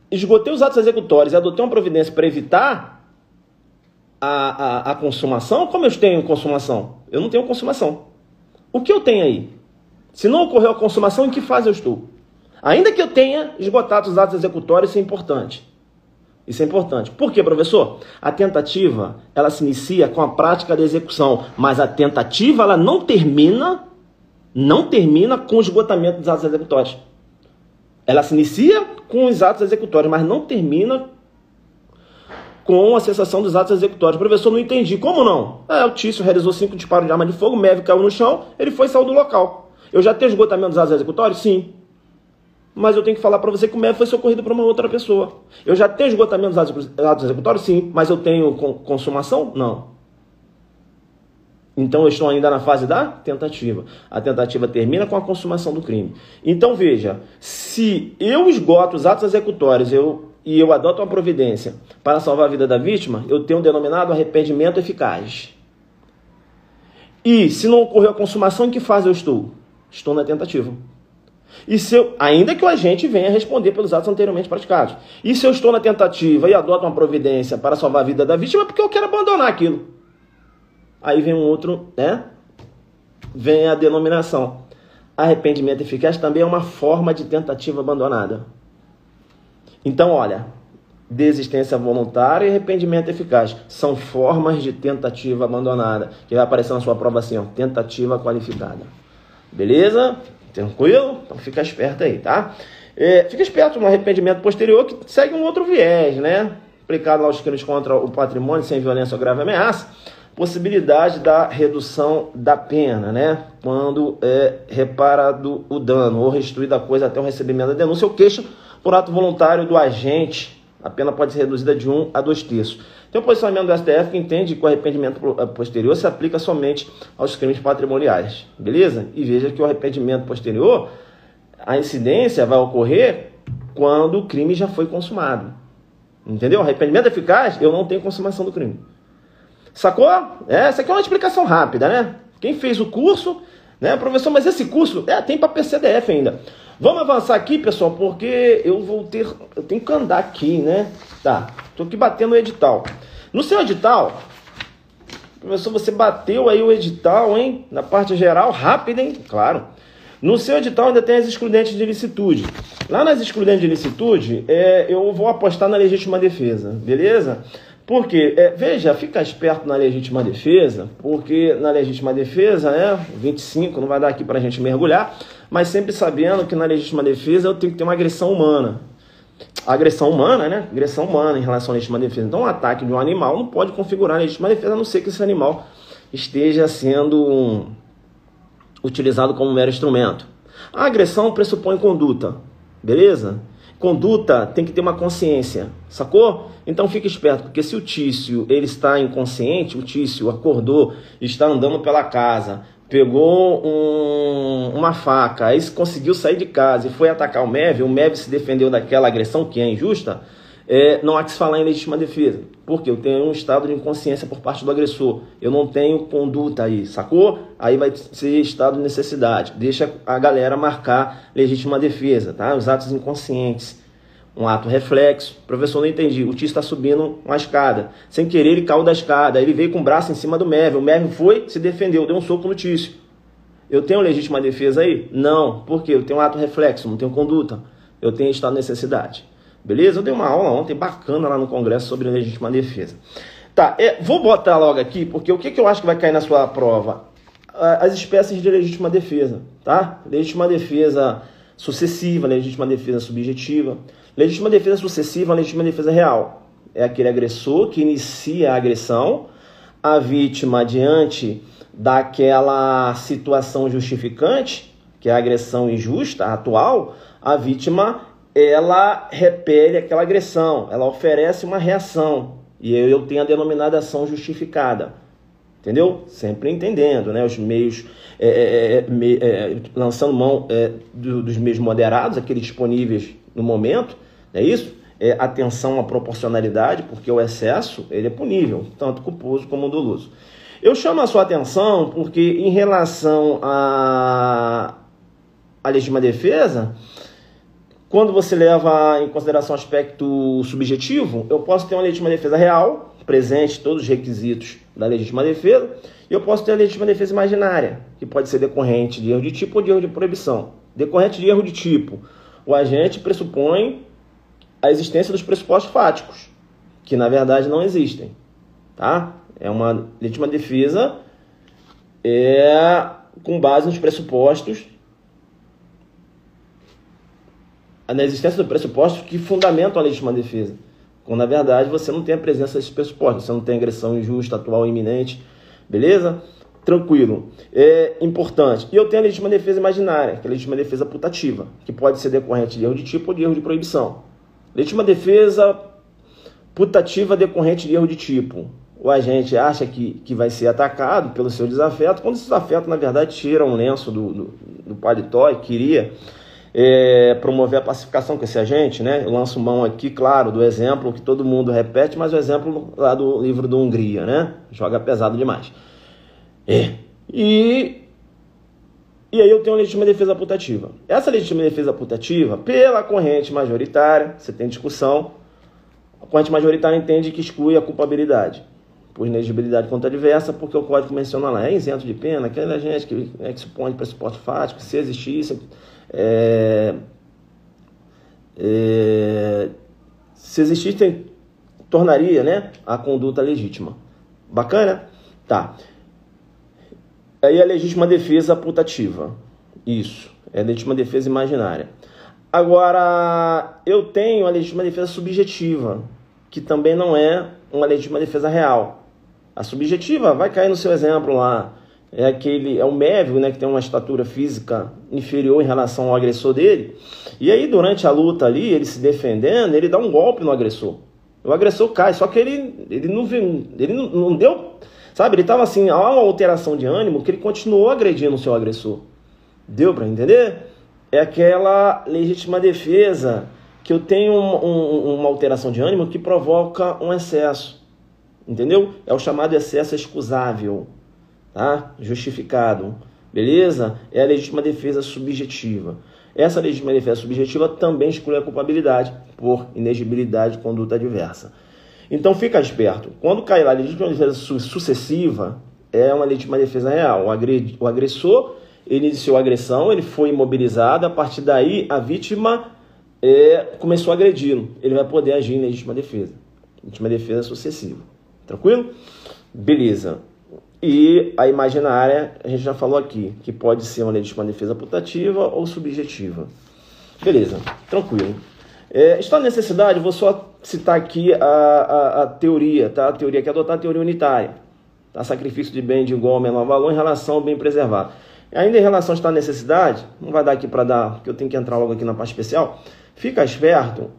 esgotei os atos executórios e adotei uma providência para evitar a consumação, como eu tenho consumação? Eu não tenho consumação. O que eu tenho aí? Se não ocorreu a consumação, em que fase eu estou? Ainda que eu tenha esgotado os atos executórios, isso é importante. Isso é importante. Por quê, professor? A tentativa, ela se inicia com a prática da execução, mas a tentativa, ela não termina com o esgotamento dos atos executórios. Ela se inicia com os atos executórios, mas não termina com a cessação dos atos executórios. Professor, não entendi. Como não? O Tício realizou 5 disparos de arma de fogo, o MEV caiu no chão, ele foi e saiu do local. Eu já tenho esgotamento dos atos executórios? Sim. Mas eu tenho que falar para você que o MEV foi socorrido por uma outra pessoa. Eu já tenho esgotamento dos atos executórios? Sim. Mas eu tenho consumação? Não. Então eu estou ainda na fase da tentativa. A tentativa termina com a consumação do crime. Então veja, se eu esgoto os atos executórios e eu adoto uma providência para salvar a vida da vítima, eu tenho um denominado arrependimento eficaz. E se não ocorreu a consumação, em que fase eu estou? Estou na tentativa. E ainda que o agente venha responder pelos atos anteriormente praticados. E se eu estou na tentativa e adoto uma providência para salvar a vida da vítima, é porque eu quero abandonar aquilo. Aí vem um outro, né? Vem a denominação. Arrependimento eficaz também é uma forma de tentativa abandonada. Então, olha, desistência voluntária e arrependimento eficaz são formas de tentativa abandonada, que vai aparecer na sua prova assim, ó, tentativa qualificada. Beleza? Tranquilo? Então fica esperto aí, tá? Fica esperto no arrependimento posterior, que segue um outro viés, né? Aplicado aos crimes contra o patrimônio sem violência ou grave ameaça, possibilidade da redução da pena, né? Quando é reparado o dano ou restituída a coisa até o recebimento da denúncia ou queixa por ato voluntário do agente, a pena pode ser reduzida de 1 a 2/3. Tem um posicionamento do STF que entende que o arrependimento posterior se aplica somente aos crimes patrimoniais, beleza? E veja que o arrependimento posterior, a incidência vai ocorrer quando o crime já foi consumado. Entendeu? Arrependimento eficaz, eu não tenho consumação do crime. Sacou? Essa aqui é uma explicação rápida, né? Quem fez o curso, né? Professor, mas esse curso tem para PCDF ainda. Vamos avançar aqui, pessoal, porque eu tenho que andar aqui, né? Tá, tô aqui batendo o edital. No seu edital, professor, você bateu aí o edital, hein? Na parte geral, rápido, hein? Claro. No seu edital ainda tem as excludentes de ilicitude. Lá nas excludentes de ilicitude, eu vou apostar na legítima defesa, beleza? Porque, veja, fica esperto na legítima defesa, porque na legítima defesa, 25, não vai dar aqui pra gente mergulhar, mas sempre sabendo que na legítima defesa eu tenho que ter uma agressão humana. Agressão humana, né? Agressão humana em relação à legítima defesa. Então, um ataque de um animal não pode configurar a legítima defesa, a não ser que esse animal esteja sendo utilizado como mero instrumento. A agressão pressupõe conduta, beleza? Conduta tem que ter uma consciência, sacou? Então fique esperto, porque se o Tício ele está inconsciente, o Tício acordou, está andando pela casa, pegou uma faca, aí conseguiu sair de casa e foi atacar o MEV se defendeu daquela agressão que é injusta, não há que se falar em legítima defesa. Porque eu tenho um estado de inconsciência por parte do agressor. Eu não tenho conduta aí, sacou? Aí vai ser estado de necessidade. Deixa a galera marcar legítima defesa, tá? Os atos inconscientes. um ato reflexo. Professor, não entendi. O Tício está subindo uma escada. Sem querer, ele caiu da escada. Ele veio com o braço em cima do Mervin. O Mervin foi, se defendeu, deu um soco no Tício. Eu tenho legítima defesa aí? Não. Por quê? Eu tenho um ato reflexo, não tenho conduta. Eu tenho estado de necessidade. Beleza? Eu dei uma aula ontem bacana lá no Congresso sobre legítima defesa. Tá, vou botar logo aqui, porque o que eu acho que vai cair na sua prova? As espécies de legítima defesa, tá? Legítima defesa sucessiva, legítima defesa subjetiva. Legítima defesa sucessiva, legítima defesa real. É aquele agressor que inicia a agressão, a vítima diante daquela situação justificante, que é a agressão injusta, atual, a vítima, ela repele aquela agressão, ela oferece uma reação, e eu tenho a denominada ação justificada, entendeu? Sempre entendendo, né? Os meios, lançando mão dos meios moderados, aqueles disponíveis no momento, é isso? Atenção à proporcionalidade, porque o excesso ele é punível, tanto culposo como doloso. Eu chamo a sua atenção porque em relação à legítima defesa, quando você leva em consideração o aspecto subjetivo, eu posso ter uma legítima defesa real, presente todos os requisitos da legítima defesa, e eu posso ter a legítima defesa imaginária, que pode ser decorrente de erro de tipo ou de erro de proibição. Decorrente de erro de tipo, o agente pressupõe a existência dos pressupostos fáticos, que na verdade não existem, tá? É uma legítima defesa com base nos pressupostos, na existência dos pressupostos que fundamentam a legítima defesa. Quando na verdade você não tem a presença desses pressupostos, você não tem agressão injusta, atual, iminente, beleza? Tranquilo. É importante. E eu tenho a legítima defesa imaginária, que é a legítima defesa putativa, que pode ser decorrente de erro de tipo ou de erro de proibição. Legítima defesa putativa decorrente de erro de tipo. O agente acha que vai ser atacado pelo seu desafeto, quando esse desafeto, na verdade, tira um lenço do paletó e queria promover a pacificação com esse agente, né? Eu lanço mão aqui, claro, do exemplo que todo mundo repete, mas o exemplo lá do livro do Hungria, né? Joga pesado demais. E aí eu tenho a legítima defesa putativa. Essa legítima defesa putativa, pela corrente majoritária, você tem discussão, a corrente majoritária entende que exclui a culpabilidade por inexigibilidade contra adversa, porque o código menciona lá, é isento de pena, aquele agente que supõe pressuposto fático, se existisse, se existisse, tornaria, né, a conduta legítima. Bacana? Tá. Aí a legítima defesa putativa. Isso, é a legítima defesa imaginária. Agora, eu tenho a legítima defesa subjetiva, que também não é uma legítima defesa real. A subjetiva vai cair no seu exemplo lá. É o Mervin, né, que tem uma estatura física inferior em relação ao agressor dele. E aí, durante a luta ali, ele se defendendo, ele dá um golpe no agressor. O agressor cai, só que ele não deu... Sabe, ele estava assim, há uma alteração de ânimo que ele continuou agredindo o seu agressor. Deu para entender? É aquela legítima defesa que eu tenho uma alteração de ânimo que provoca um excesso. Entendeu? É o chamado excesso excusável, tá? Justificado. Beleza? É a legítima defesa subjetiva. Essa legítima defesa subjetiva também exclui a culpabilidade por inexigibilidade de conduta adversa. Então fica esperto. Quando cai lá a legítima defesa sucessiva, é uma legítima defesa real. O agressor, ele iniciou a agressão, ele foi imobilizado, a partir daí a vítima começou a agredi-lo. Ele vai poder agir em legítima defesa. Legítima defesa sucessiva. Tranquilo? Beleza. E a imaginária, a gente já falou aqui, que pode ser uma legítima defesa putativa ou subjetiva. Beleza, tranquilo. Está na necessidade, vou só citar aqui a teoria, tá? A teoria que é adotar a teoria unitária. Tá? Sacrifício de bem de igual ou menor valor em relação ao bem preservado. Ainda em relação a estar na necessidade, não vai dar aqui para dar, porque eu tenho que entrar logo aqui na parte especial. Fica esperto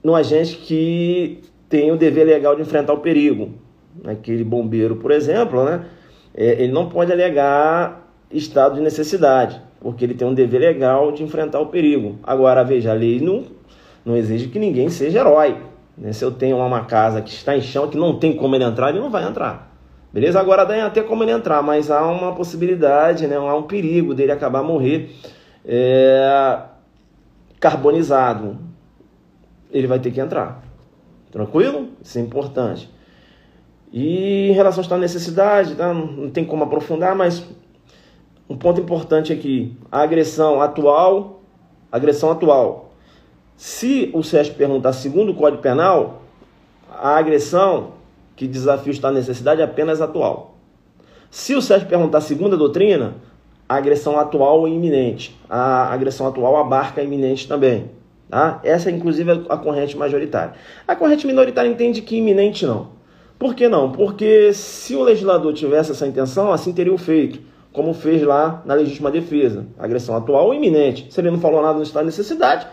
no agente que tem o dever legal de enfrentar o perigo. Aquele bombeiro, por exemplo, né? Ele não pode alegar estado de necessidade, porque ele tem um dever legal de enfrentar o perigo. Agora, veja, a lei não exige que ninguém seja herói. Né? Se eu tenho uma casa que está em chão, que não tem como ele entrar, ele não vai entrar. Beleza? Agora dá até como ele entrar, mas há uma possibilidade, né? Há um perigo dele acabar morrer carbonizado, ele vai ter que entrar. Tranquilo? Isso é importante. E em relação a esta necessidade, tá? Não tem como aprofundar, mas um ponto importante aqui, a agressão atual. Se o SESP perguntar segundo o Código Penal, a agressão que desafia o estado de necessidade é apenas atual. Se o SESP perguntar segundo a doutrina, a agressão atual é iminente. A agressão atual abarca a iminente também. Tá? Essa é inclusive a corrente majoritária. A corrente minoritária entende que iminente não. Por que não? Porque se o legislador tivesse essa intenção, assim teria o feito, como fez lá na legítima defesa. Agressão atual ou iminente. Se ele não falou nada no estado de necessidade,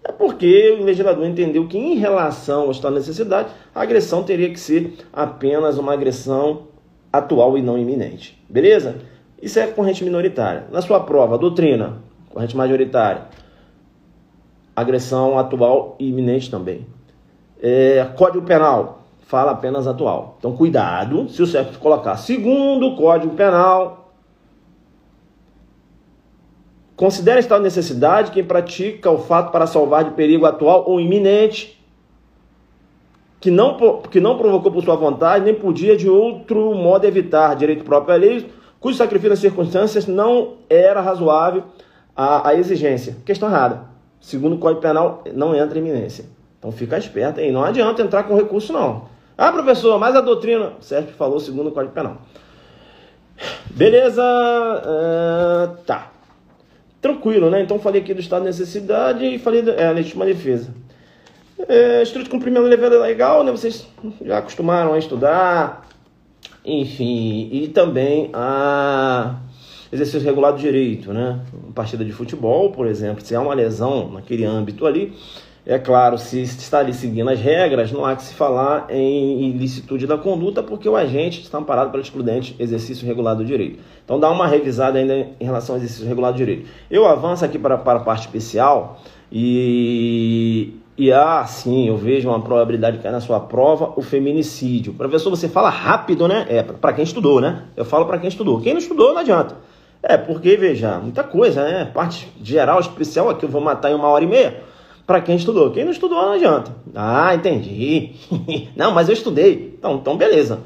é porque o legislador entendeu que em relação ao estado de necessidade, a agressão teria que ser apenas uma agressão atual e não iminente. Beleza? Isso é corrente minoritária. Na sua prova, doutrina, corrente majoritária, agressão atual e iminente também. Código Penal, fala apenas atual. Então, cuidado, se o SESP colocar segundo o Código Penal, considera estado de necessidade quem pratica o fato para salvar de perigo atual ou iminente, que não provocou por sua vontade, nem podia de outro modo evitar, direito próprio à lei, cujo sacrifício das circunstâncias não era razoável a exigência. Questão errada. Segundo o Código Penal, não entra iminência. Então fica esperto aí. Não adianta entrar com recurso, não. Ah, professor, mas a doutrina... O SESP falou segundo o Código Penal. Beleza? Tá. Tranquilo, né? Então falei aqui do estado de necessidade e falei da legítima defesa. Estudo de cumprimento do dever legal, né? Vocês já acostumaram a estudar. Enfim, e também a exercício regulado de direito, né? Uma partida de futebol, por exemplo, se há uma lesão naquele âmbito ali, é claro, se está ali seguindo as regras, não há que se falar em ilicitude da conduta, porque o agente está amparado pelo excludente exercício regulado do direito. Então dá uma revisada ainda em relação ao exercício regulado do direito. Eu avanço aqui para a parte especial e sim, eu vejo uma probabilidade de cair na sua prova o feminicídio. Professor, você fala rápido, né? Para quem estudou, né? Eu falo para quem estudou. Quem não estudou, não adianta. Porque, veja, muita coisa, né? Parte geral, especial aqui, eu vou matar em 1h30. Para quem estudou. Quem não estudou, não adianta. Ah, entendi. Não, mas eu estudei. Então, beleza.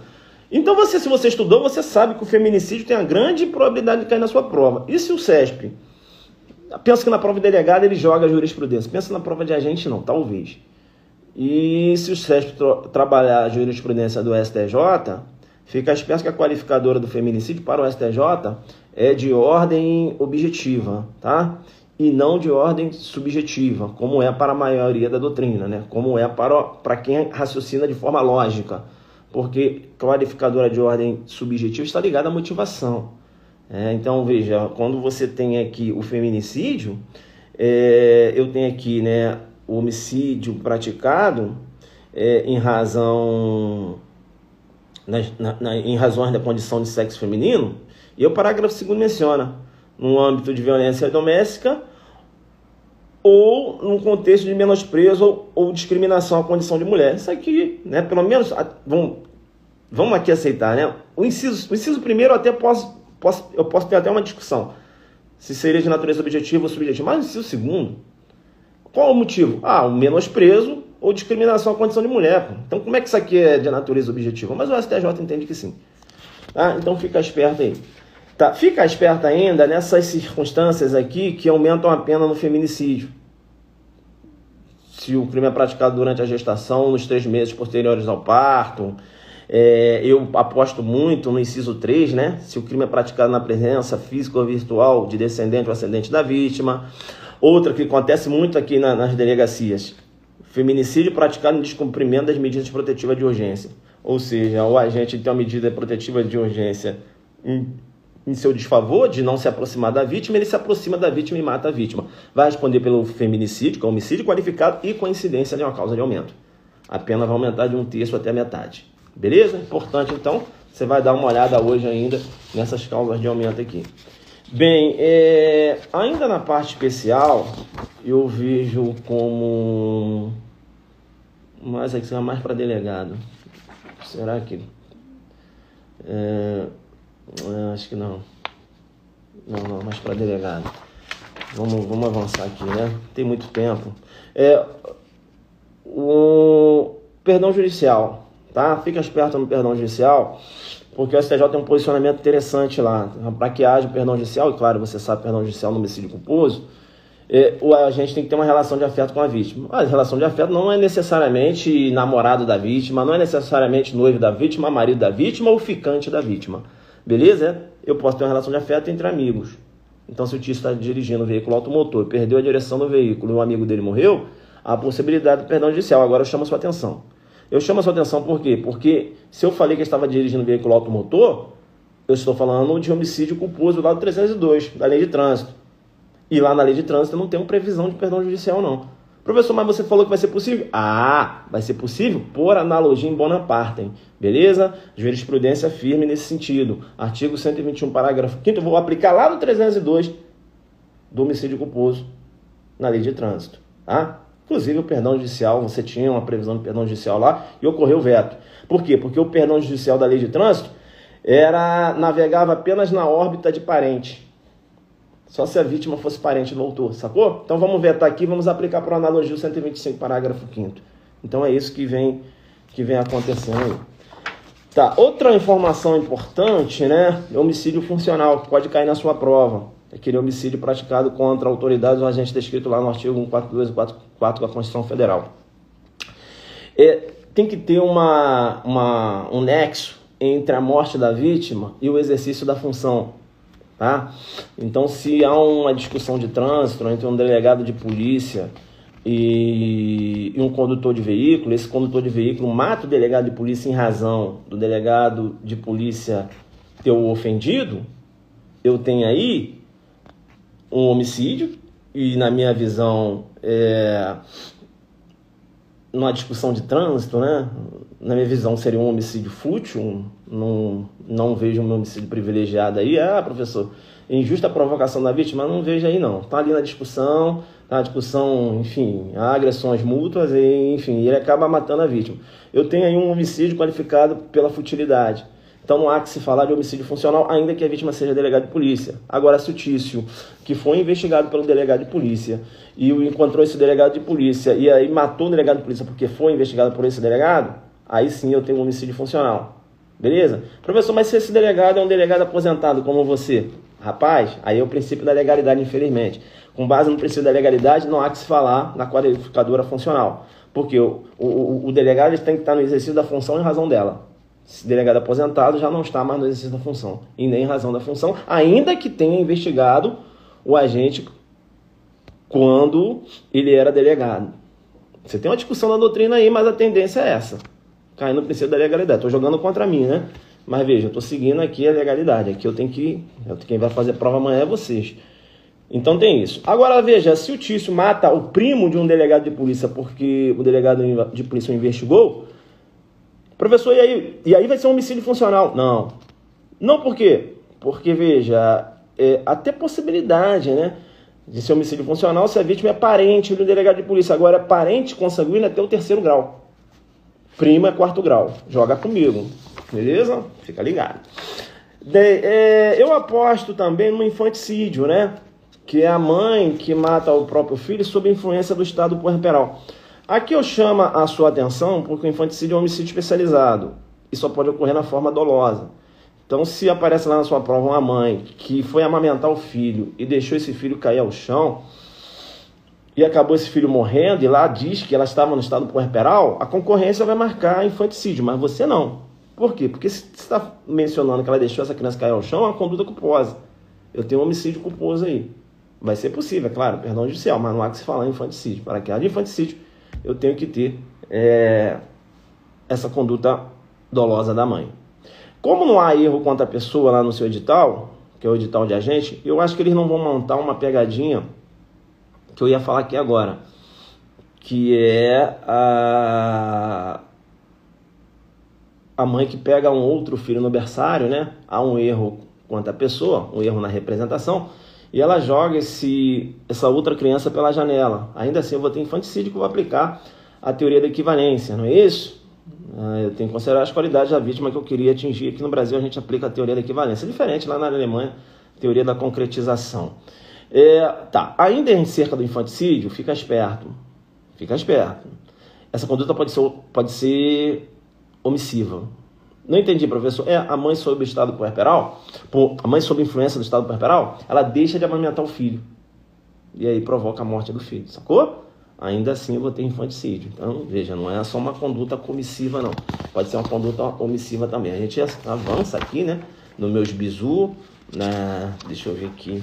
Então, se você estudou, você sabe que o feminicídio tem a grande probabilidade de cair na sua prova. E se o SESP... Pensa que na prova de delegado ele joga a jurisprudência. Pensa na prova de agente, não, talvez. E se o SESP trabalhar a jurisprudência do STJ, fica esperto que a qualificadora do feminicídio para o STJ é de ordem objetiva, tá? E não de ordem subjetiva, como é para a maioria da doutrina, né? Como é para quem raciocina de forma lógica. Porque qualificadora de ordem subjetiva está ligada à motivação. Então, veja, quando você tem aqui o feminicídio, eu tenho aqui, né, o homicídio praticado em razão em razões da condição de sexo feminino, e o parágrafo 2º menciona, no âmbito de violência doméstica ou num contexto de menosprezo ou discriminação à condição de mulher. Isso aqui, né, pelo menos, vamos aqui aceitar, né? O inciso primeiro eu posso ter até uma discussão se seria de natureza objetiva ou subjetiva, mas o inciso segundo, qual o motivo? O menosprezo ou discriminação à condição de mulher. Então, como é que isso aqui é de natureza objetiva? Mas o STJ entende que sim. Tá? Então, fica esperto aí. Tá? Fica esperto ainda nessas circunstâncias aqui que aumentam a pena no feminicídio. Se o crime é praticado durante a gestação, nos 3 meses posteriores ao parto. Eu aposto muito no inciso 3, né? Se o crime é praticado na presença física ou virtual de descendente ou ascendente da vítima. Outra que acontece muito aqui nas delegacias: feminicídio praticado em descumprimento das medidas protetivas de urgência. Ou seja, o agente tem uma medida protetiva de urgência em seu desfavor, de não se aproximar da vítima, ele se aproxima da vítima e mata a vítima. Vai responder pelo feminicídio, que é homicídio qualificado e coincidência de uma causa de aumento. A pena vai aumentar de 1/3 até a metade. Beleza? Importante, então, você vai dar uma olhada hoje ainda nessas causas de aumento aqui. Bem, ainda na parte especial, eu vejo como... Mas aqui será mais para delegado. Será que... acho que não. Não, mais para delegado. Vamos avançar aqui, né? Tem muito tempo. O perdão judicial, tá? Fica esperto no perdão judicial, porque o STJ tem um posicionamento interessante lá. Para que haja perdão judicial, e claro, você sabe, perdão judicial no homicídio culposo, a gente tem que ter uma relação de afeto com a vítima. A relação de afeto não é necessariamente namorado da vítima, não é necessariamente noivo da vítima, marido da vítima ou ficante da vítima. Beleza? Eu posso ter uma relação de afeto entre amigos. Então, se o tio está dirigindo um veículo automotor, perdeu a direção do veículo e um amigo dele morreu, há a possibilidade do perdão judicial. Agora eu chamo a sua atenção. Eu chamo a sua atenção por quê? Porque se eu falei que eu estava dirigindo um veículo automotor, eu estou falando de homicídio culposo lá do 302, da lei de trânsito. E lá na lei de trânsito não tem previsão de perdão judicial, não. Professor, mas você falou que vai ser possível? Ah, vai ser possível por analogia em bona partem. Beleza? Jurisprudência firme nesse sentido. Artigo 121, parágrafo 5º, eu vou aplicar lá no 302 do homicídio culposo na lei de trânsito. Tá? Inclusive o perdão judicial, você tinha uma previsão de perdão judicial lá e ocorreu o veto. Por quê? Porque o perdão judicial da lei de trânsito navegava apenas na órbita de parente. Só se a vítima fosse parente do autor, sacou? Então vamos vetar aqui, vamos aplicar por analogia o 125, parágrafo 5º. Então é isso que vem acontecendo aí. Tá, outra informação importante, né? É homicídio funcional, que pode cair na sua prova. Aquele homicídio praticado contra autoridades ou agente descrito lá no artigo 142 e 144 da Constituição Federal. Tem que ter um nexo entre a morte da vítima e o exercício da função. Tá? Então, se há uma discussão de trânsito entre um delegado de polícia e um condutor de veículo, esse condutor de veículo mata o delegado de polícia em razão do delegado de polícia ter o ofendido, eu tenho aí um homicídio e, na minha visão, numa discussão de trânsito, né? Na minha visão, seria um homicídio fútil. Não vejo um homicídio privilegiado aí. Professor, injusta provocação da vítima, não vejo aí não. Tá ali na discussão, enfim, há agressões mútuas e, enfim, ele acaba matando a vítima. Eu tenho aí um homicídio qualificado pela futilidade. Então não há que se falar de homicídio funcional, ainda que a vítima seja delegado de polícia. Agora, se o Tício, que foi investigado pelo delegado de polícia, e encontrou esse delegado de polícia, e aí matou o delegado de polícia porque foi investigado por esse delegado, aí sim eu tenho um homicídio funcional. Beleza? Professor, mas se esse delegado é um delegado aposentado como você, rapaz, aí é o princípio da legalidade, infelizmente. Com base no princípio da legalidade, não há que se falar na qualificadora funcional. Porque o delegado tem que estar no exercício da função em razão dela. Esse delegado aposentado já não está mais no exercício da função, e nem em razão da função, ainda que tenha investigado o agente quando ele era delegado. Você tem uma discussão da doutrina aí, mas a tendência é essa. Cair no princípio da legalidade. Estou jogando contra mim, né? Mas veja, eu estou seguindo aqui a legalidade. Aqui quem vai fazer prova amanhã é vocês. Então tem isso. Agora veja, se o Tício mata o primo de um delegado de polícia porque o delegado de polícia o investigou, professor, e aí vai ser um homicídio funcional? Não. Não por quê? Porque, veja, até possibilidade, né, de ser homicídio funcional se a vítima é parente do delegado de polícia. Agora, parente consanguíneo até o 3º grau. Prima é 4º grau. Joga comigo. Beleza? Fica ligado. Eu aposto também no infanticídio, né? Que é a mãe que mata o próprio filho sob influência do estado puerperal. Aqui eu chamo a sua atenção porque o infanticídio é um homicídio especializado e só pode ocorrer na forma dolosa. Então, se aparece lá na sua prova uma mãe que foi amamentar o filho e deixou esse filho cair ao chão e acabou esse filho morrendo e lá diz que ela estava no estado puerperal, a concorrência vai marcar infanticídio, mas você não. Por quê? Porque se você está mencionando que ela deixou essa criança cair ao chão, é uma conduta culposa. Eu tenho um homicídio culposo aí. Vai ser possível, é claro, perdão judicial, mas não há que se falar em infanticídio. Para que haja infanticídio, eu tenho que ter essa conduta dolosa da mãe. Como não há erro contra a pessoa lá no seu edital, que é o edital de agente, eu acho que eles não vão montar uma pegadinha que eu ia falar aqui agora, que é a mãe que pega um outro filho no berçário, né? Há um erro contra a pessoa, um erro na representação, e ela joga essa outra criança pela janela. Ainda assim, eu vou ter infanticídio que eu vou aplicar a teoria da equivalência, não é isso? Eu tenho que considerar as qualidades da vítima que eu queria atingir. Aqui no Brasil, a gente aplica a teoria da equivalência. É diferente lá na Alemanha, teoria da concretização. Tá, ainda em cerca do infanticídio, fica esperto. Fica esperto. Essa conduta pode ser omissiva. Não entendi, professor. A mãe sob estado puerperal, a mãe sob influência do estado puerperal, ela deixa de amamentar o filho. E aí provoca a morte do filho, sacou? Ainda assim eu vou ter infanticídio. Então, veja, não é só uma conduta comissiva, não. Pode ser uma conduta omissiva também. A gente avança aqui, né? No meus bizu, deixa eu ver aqui.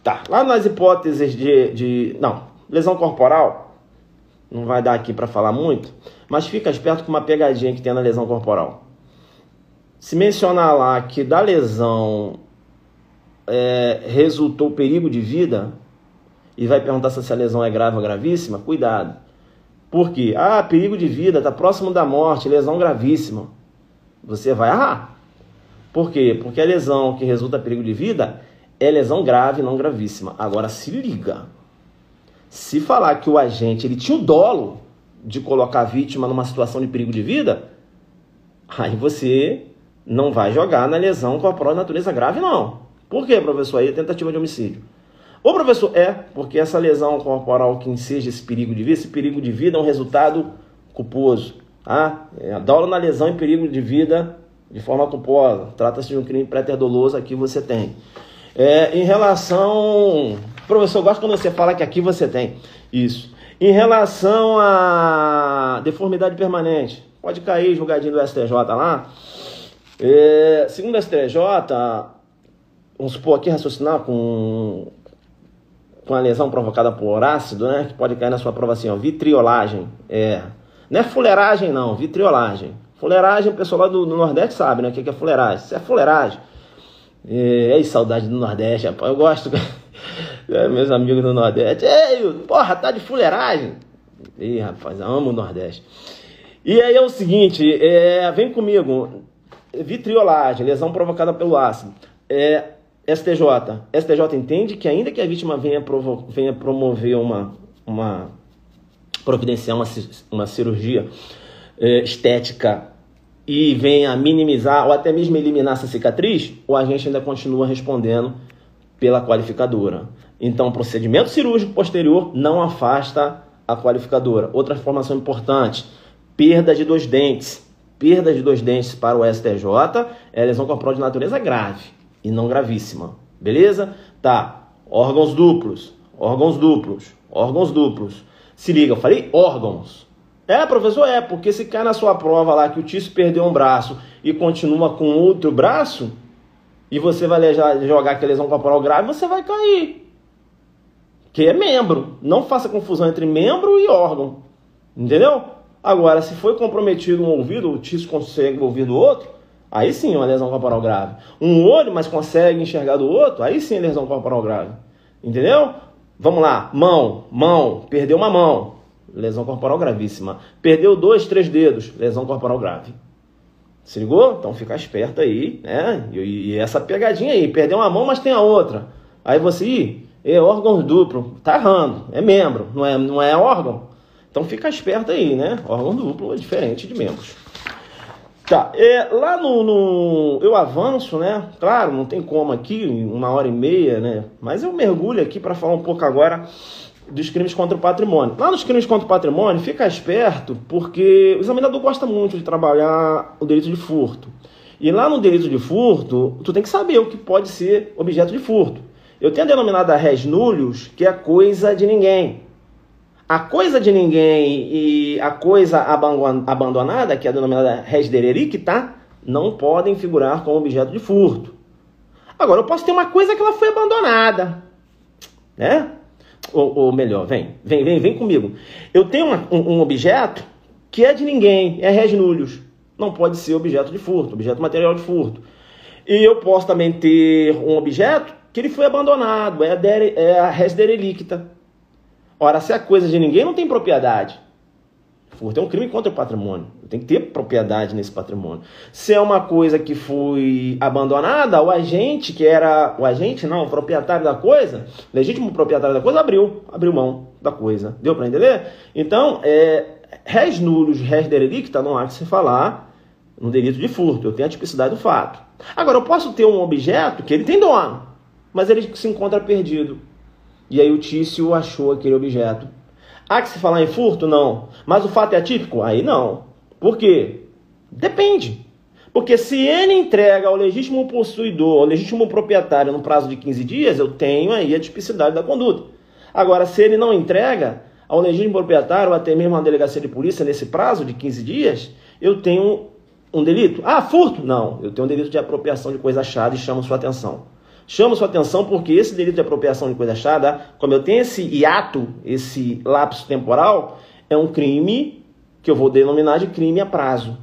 Tá, lá nas hipóteses não, lesão corporal, não vai dar aqui para falar muito, mas fica esperto com uma pegadinha que tem na lesão corporal. Se mencionar lá que da lesão resultou perigo de vida, e vai perguntar se a lesão é grave ou gravíssima, cuidado. Por quê? Perigo de vida, está próximo da morte, lesão gravíssima. Você vai errar. Por quê? Porque a lesão que resulta perigo de vida é lesão grave, não gravíssima. Agora, se liga. Se falar que o agente ele tinha o dolo de colocar a vítima numa situação de perigo de vida, aí você não vai jogar na lesão corporal de natureza grave, não. Por quê, professor? Aí é tentativa de homicídio. Ô, professor, porque essa lesão corporal que enseja esse perigo de vida é um resultado culposo. Dolo na lesão em perigo de vida de forma culposa. Trata-se de um crime pré-doloso, aqui você tem. Em relação... Professor, eu gosto quando você fala que aqui você tem. Isso. Em relação à deformidade permanente, pode cair julgadinho do STJ lá. Segundo o STJ, vamos supor aqui raciocinar com a lesão provocada por ácido, né? Que pode cair na sua prova assim, vitriolagem. Não é fuleiragem, não, vitriolagem. Fuleiragem, o pessoal lá do Nordeste sabe, né? O que é fuleiragem? Isso é fuleiragem. Saudade do Nordeste, rapaz. Eu gosto, meus amigos do Nordeste. Porra, tá de fuleiragem? Rapaz, eu amo o Nordeste. E aí é o seguinte, vem comigo. Vitriolagem, lesão provocada pelo ácido. STJ entende que ainda que a vítima venha promover providenciar uma cirurgia estética e venha minimizar ou até mesmo eliminar essa cicatriz, o agente ainda continua respondendo pela qualificadora. Então, o procedimento cirúrgico posterior não afasta a qualificadora. Outra informação importante, perda de 2 dentes. Perda de 2 dentes para o STJ é lesão corporal de natureza grave e não gravíssima. Beleza? Tá. Órgãos duplos. Se liga, eu falei órgãos. Professor, porque se cai na sua prova lá que o Tício perdeu um braço e continua com outro braço, e você vai jogar que é lesão corporal grave, você vai cair. Que é membro. Não faça confusão entre membro e órgão. Entendeu? Agora, se foi comprometido um ouvido, o Tício consegue ouvir do outro, aí sim é uma lesão corporal grave. Um olho, mas consegue enxergar do outro, aí sim é lesão corporal grave. Entendeu? Vamos lá. Mão. Perdeu uma mão. Lesão corporal gravíssima. Perdeu 2, 3 dedos. Lesão corporal grave. Se ligou? Então fica esperto aí, né? E essa pegadinha aí. Perdeu uma mão, mas tem a outra. Aí você, órgão duplo. Tá errando. É membro. Não é órgão. Então fica esperto aí, né? Órgão duplo é diferente de membros. Tá. Lá eu avanço, né? Claro, não tem como aqui, 1h30, né? Mas eu mergulho aqui para falar um pouco agora dos crimes contra o patrimônio. Lá nos crimes contra o patrimônio, fica esperto, porque o examinador gosta muito de trabalhar o delito de furto. E lá no delito de furto, tu tem que saber o que pode ser objeto de furto. Eu tenho a denominada res nullius, que é a coisa de ninguém. A coisa de ninguém e a coisa abandonada, que é a denominada res derelicta, não podem figurar como objeto de furto. Agora, eu posso ter uma coisa que ela foi abandonada, né? Ou melhor, vem comigo. Eu tenho um objeto que é de ninguém, é res nullius. Não pode ser objeto de furto, objeto material de furto. E eu posso também ter um objeto que ele foi abandonado, é a res derelicta. Ora, se é coisa de ninguém, não tem propriedade. Furto é um crime contra o patrimônio. Tem que ter propriedade nesse patrimônio. Se é uma coisa que foi abandonada, o proprietário da coisa, legítimo proprietário da coisa, abriu mão da coisa. Deu para entender? Então, res nullius, res derelicta, não há que se falar no delito de furto. Eu tenho a tipicidade do fato. Agora, eu posso ter um objeto que ele tem dono, mas ele se encontra perdido. E aí o Tício achou aquele objeto. Há que se falar em furto? Não. Mas o fato é atípico? Aí não. Por quê? Depende. Porque se ele entrega ao legítimo possuidor, ao legítimo proprietário no prazo de 15 dias, eu tenho aí a tipicidade da conduta. Agora, se ele não entrega ao legítimo proprietário ou até mesmo à delegacia de polícia nesse prazo de 15 dias, eu tenho um delito. Ah, furto? Não. Eu tenho um delito de apropriação de coisa achada e chamo sua atenção. Chamo sua atenção porque esse delito de apropriação de coisa achada, como eu tenho esse hiato, esse lapso temporal, é um crime que eu vou denominar de crime a prazo.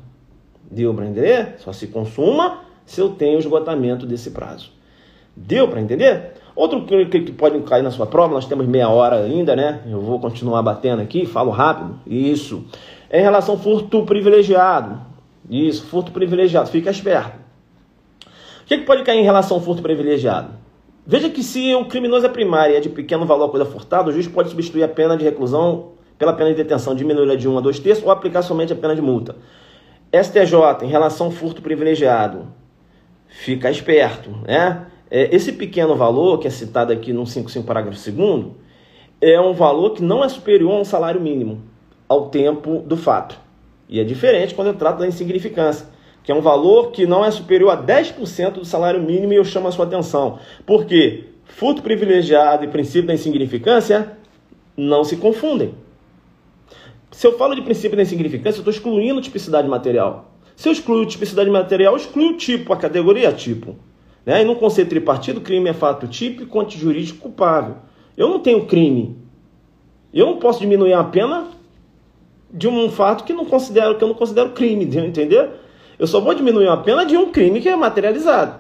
Deu para entender? Só se consuma se eu tenho esgotamento desse prazo. Deu para entender? Outro que pode cair na sua prova, nós temos meia hora ainda, né? Eu vou continuar batendo aqui, falo rápido. Isso. É em relação ao furto privilegiado. Isso, furto privilegiado. Fica esperto. O que pode cair em relação ao furto privilegiado? Veja que se o criminoso é primário e é de pequeno valor a coisa furtada, o juiz pode substituir a pena de reclusão pela pena de detenção, diminuir de 1 a 2 terços ou aplicar somente a pena de multa. STJ, em relação ao furto privilegiado, fica esperto, né? Esse pequeno valor, que é citado aqui no 55, parágrafo 2º, é um valor que não é superior a um salário mínimo ao tempo do fato. E é diferente quando eu trato da insignificância, que é um valor que não é superior a 10% do salário mínimo, e eu chamo a sua atenção. Por quê? Furto privilegiado e princípio da insignificância não se confundem. Se eu falo de princípio da insignificância, eu estou excluindo tipicidade material. Se eu excluo tipicidade material, eu excluo o tipo, a categoria tipo. Né? E no conceito tripartido, crime é fato típico, antijurídico, culpável. Eu não tenho crime. Eu não posso diminuir a pena de um fato que eu não considero crime, entendeu? Eu só vou diminuir a pena de um crime que é materializado.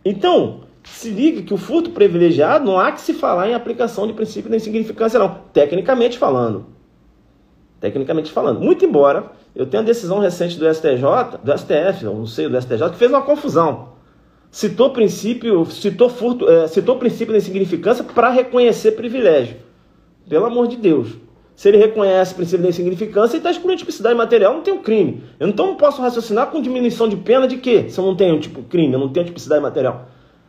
Então, se liga que o furto privilegiado não há que se falar em aplicação de princípio da insignificância, não. Tecnicamente falando. Tecnicamente falando. Muito embora eu tenha a decisão recente do STJ, do STF, não sei, do STJ, que fez uma confusão. Citou princípio da insignificância para reconhecer privilégio. Pelo amor de Deus. Se ele reconhece o princípio da insignificância, ele está excluindo tipicidade material, não tem um crime. Eu então não posso raciocinar com diminuição de pena de quê? Se eu não tenho crime, eu não tenho tipicidade material.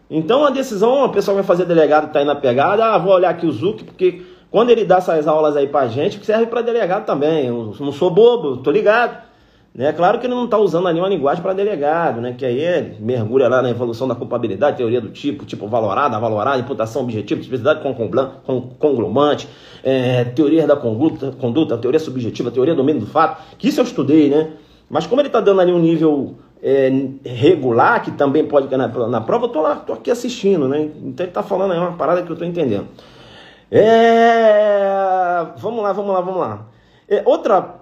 Então a decisão, a pessoa vai fazer delegado, está aí na pegada, vou olhar aqui o Zuc, porque quando ele dá essas aulas aí pra gente, serve para delegado também. Eu não sou bobo, tô ligado. Né? Claro que ele não está usando ali uma linguagem para delegado, né? Que aí ele mergulha lá na evolução da culpabilidade, teoria do tipo valorada, avalorada, imputação objetiva, tipicidade conglomante, teoria da conduta, teoria subjetiva, teoria do domínio do fato, que isso eu estudei, né? Mas como ele está dando ali um nível regular, que também pode cair na prova, eu tô aqui assistindo, né? Então ele está falando aí uma parada que eu estou entendendo. Vamos lá.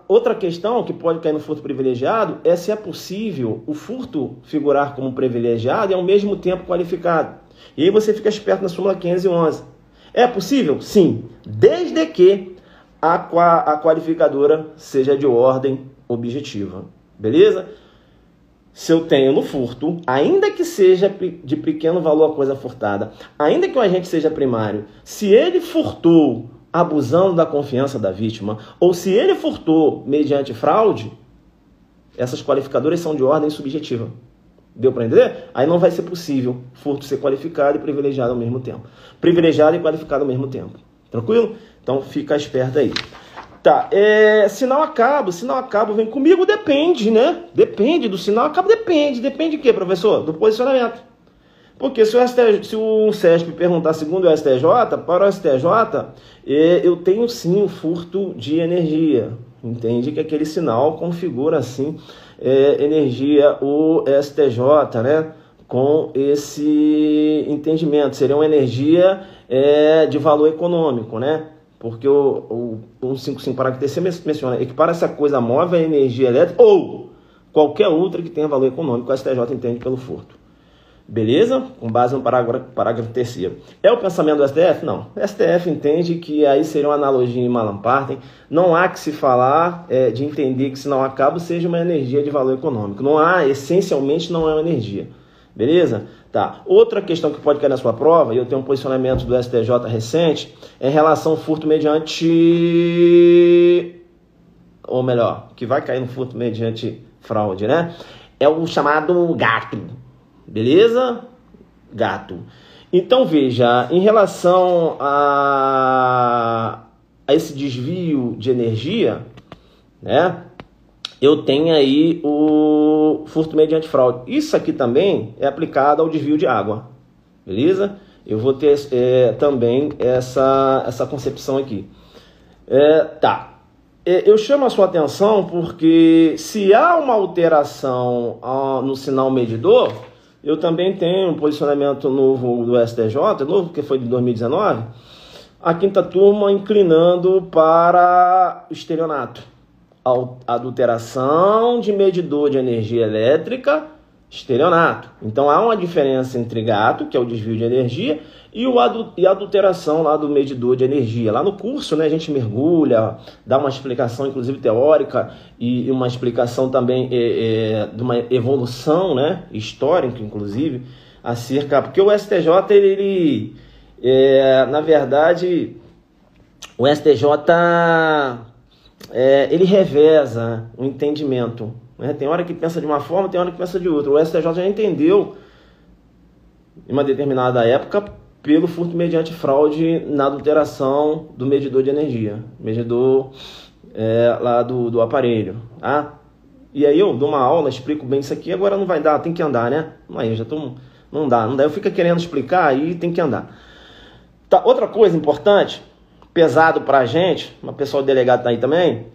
Outra questão que pode cair no furto privilegiado é se é possível o furto figurar como privilegiado e ao mesmo tempo qualificado. E aí você fica esperto na súmula 511. É possível? Sim, desde que a qualificadora seja de ordem objetiva. Beleza? Se eu tenho no furto, ainda que seja de pequeno valor a coisa furtada, ainda que o agente seja primário, se ele furtou abusando da confiança da vítima, ou se ele furtou mediante fraude, essas qualificadoras são de ordem subjetiva. Deu para entender? Aí não vai ser possível furto ser qualificado e privilegiado ao mesmo tempo. Privilegiado e qualificado ao mesmo tempo. Tranquilo? Então fica esperto aí. Tá, sinal a cabo, vem comigo, depende, né? Depende do sinal a cabo, depende. Depende de quê, professor? Do posicionamento. Porque se o SESP perguntar segundo o STJ, para o STJ, eu tenho sim o furto de energia. Entende que aquele sinal configura assim energia, o STJ, né? Com esse entendimento. Seria uma energia de valor econômico, né? Porque o 155 parágrafo terceiro menciona equipara essa coisa móvel à energia elétrica ou qualquer outra que tenha valor econômico, o STJ entende pelo furto. Beleza? Com base no parágrafo terceiro. É o pensamento do STF? Não. O STF entende que aí seria uma analogia em Malam Partem. Não há que se falar de entender que sinal a cabo seja uma energia de valor econômico. Não há, essencialmente não é uma energia. Beleza? Tá. Outra questão que pode cair na sua prova, e eu tenho um posicionamento do STJ recente, é em relação ao furto mediante... Ou melhor, que vai cair no furto mediante fraude, né? É o chamado gato. Beleza? Gato. Então, veja, em relação a esse desvio de energia, né, eu tenho aí o furto mediante fraude. Isso aqui também é aplicado ao desvio de água, beleza? Eu vou ter também essa concepção aqui. Tá. Eu chamo a sua atenção porque se há uma alteração no sinal medidor, eu também tenho um posicionamento novo do STJ, novo que foi de 2019, a quinta turma inclinando para o estelionato. Adulteração de medidor de energia elétrica, estelionato. Então há uma diferença entre gato, que é o desvio de energia, e a adulteração lá do medidor de energia. Lá no curso, né, a gente mergulha, dá uma explicação, inclusive teórica, e uma explicação também de uma evolução, né, histórica, inclusive, acerca... Porque o STJ, na verdade, o STJ... ele reveza o entendimento, né? Tem hora que pensa de uma forma, tem hora que pensa de outra. O STJ já entendeu, em uma determinada época, pelo furto mediante fraude na adulteração do medidor de energia, medidor lá do aparelho. Tá? E aí eu dou uma aula, explico bem isso aqui, agora não vai dar, tem que andar, né? Aí já tô, não dá, eu fico querendo explicar, aí tem que andar. Tá, outra coisa importante, pesado para a gente, o pessoal delegado tá aí também,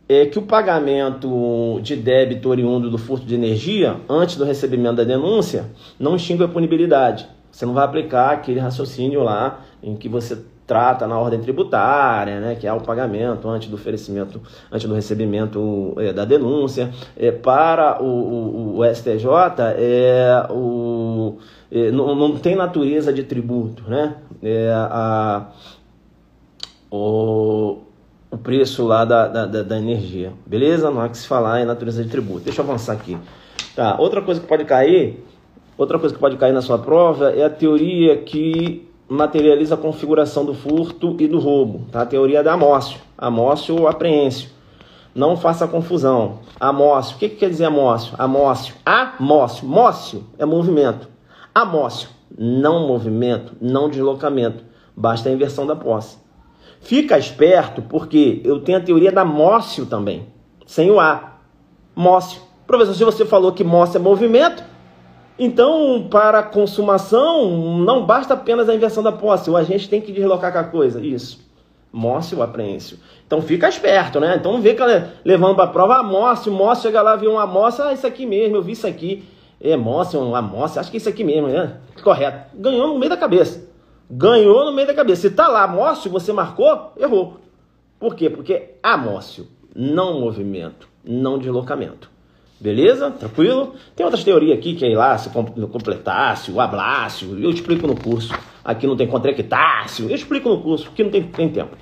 é que o pagamento de débito oriundo do furto de energia, antes do recebimento da denúncia, não extingue a punibilidade. Você não vai aplicar aquele raciocínio lá em que você trata na ordem tributária, né, que é o pagamento antes do oferecimento, antes do recebimento da denúncia. Para o STJ, não tem natureza de tributo, né? O preço lá da energia, beleza? Não há que se falar em natureza de tributo. Deixa eu avançar aqui. Tá, outra coisa que pode cair na sua prova é a teoria que materializa a configuração do furto e do roubo, tá? A teoria da amócio, amócio ou apreêncio. Não faça confusão. Amócio, o que quer dizer amócio? Amócio, mócio é movimento. Amócio, não movimento, não deslocamento. Basta a inversão da posse. Fica esperto, porque eu tenho a teoria da mócio também, sem o A. Mócio. Professor, se você falou que mócio é movimento, então, para consumação, não basta apenas a inversão da posse, o agente tem que deslocar com a coisa. Isso. Mócio ou apreêncio. Então, fica esperto, né? Então, não vê que levando para a prova, mócio, chega lá, viu uma amostra, isso aqui mesmo, eu vi isso aqui. Mócio, amostra, acho que isso aqui mesmo, né? Correto. Ganhou no meio da cabeça. Ganhou no meio da cabeça. Se tá lá amócio, você marcou, errou. Por quê? Porque amócio, não movimento, não deslocamento. Beleza? Tranquilo? Tem outras teorias aqui, que é hilácio, completácio, ablácio, eu explico no curso. Aqui não tem contractácio, eu explico no curso, aqui não tem tempo.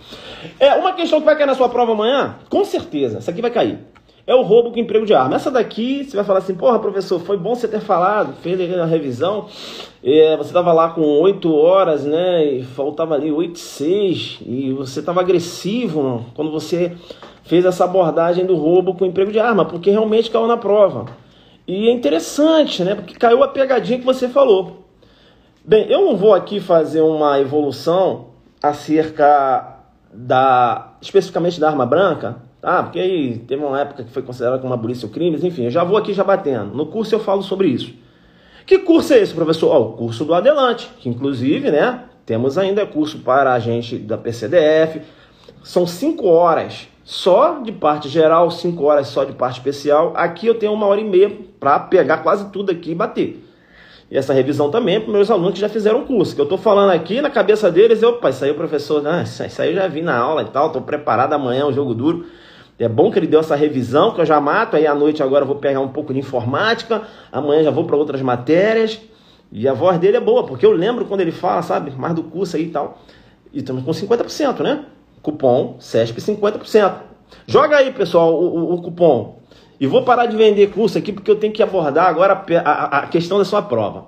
Uma questão que vai cair na sua prova amanhã, com certeza, essa aqui vai cair. É o roubo com emprego de arma. Essa daqui, você vai falar assim, porra, professor, foi bom você ter falado, fez a revisão, você estava lá com 8 horas, né, e faltava ali 8:06, e você estava agressivo quando você fez essa abordagem do roubo com emprego de arma, porque realmente caiu na prova. E é interessante, né, porque caiu a pegadinha que você falou. Bem, eu não vou aqui fazer uma evolução acerca especificamente da arma branca, tá? Porque aí teve uma época que foi considerada como abolícia ou crimes, enfim, eu já vou aqui já batendo. No curso eu falo sobre isso. Que curso é esse, professor? O curso do Adelante, que inclusive, né, temos ainda curso para agente da PCDF. São 5 horas só de parte geral, 5 horas só de parte especial. Aqui eu tenho 1h30 para pegar quase tudo aqui e bater. E essa revisão também para meus alunos que já fizeram o curso. Que eu estou falando aqui, na cabeça deles, opa, isso aí o professor, isso aí eu já vi na aula e tal, estou preparado, amanhã é um jogo duro. É bom que ele deu essa revisão, que eu já mato, aí à noite agora eu vou pegar um pouco de informática, amanhã já vou para outras matérias, e a voz dele é boa, porque eu lembro quando ele fala, sabe, mais do curso aí e tal. E estamos com 50%, né? Cupom CESP 50%. Joga aí, pessoal, o cupom. E vou parar de vender curso aqui, porque eu tenho que abordar agora a questão da sua prova.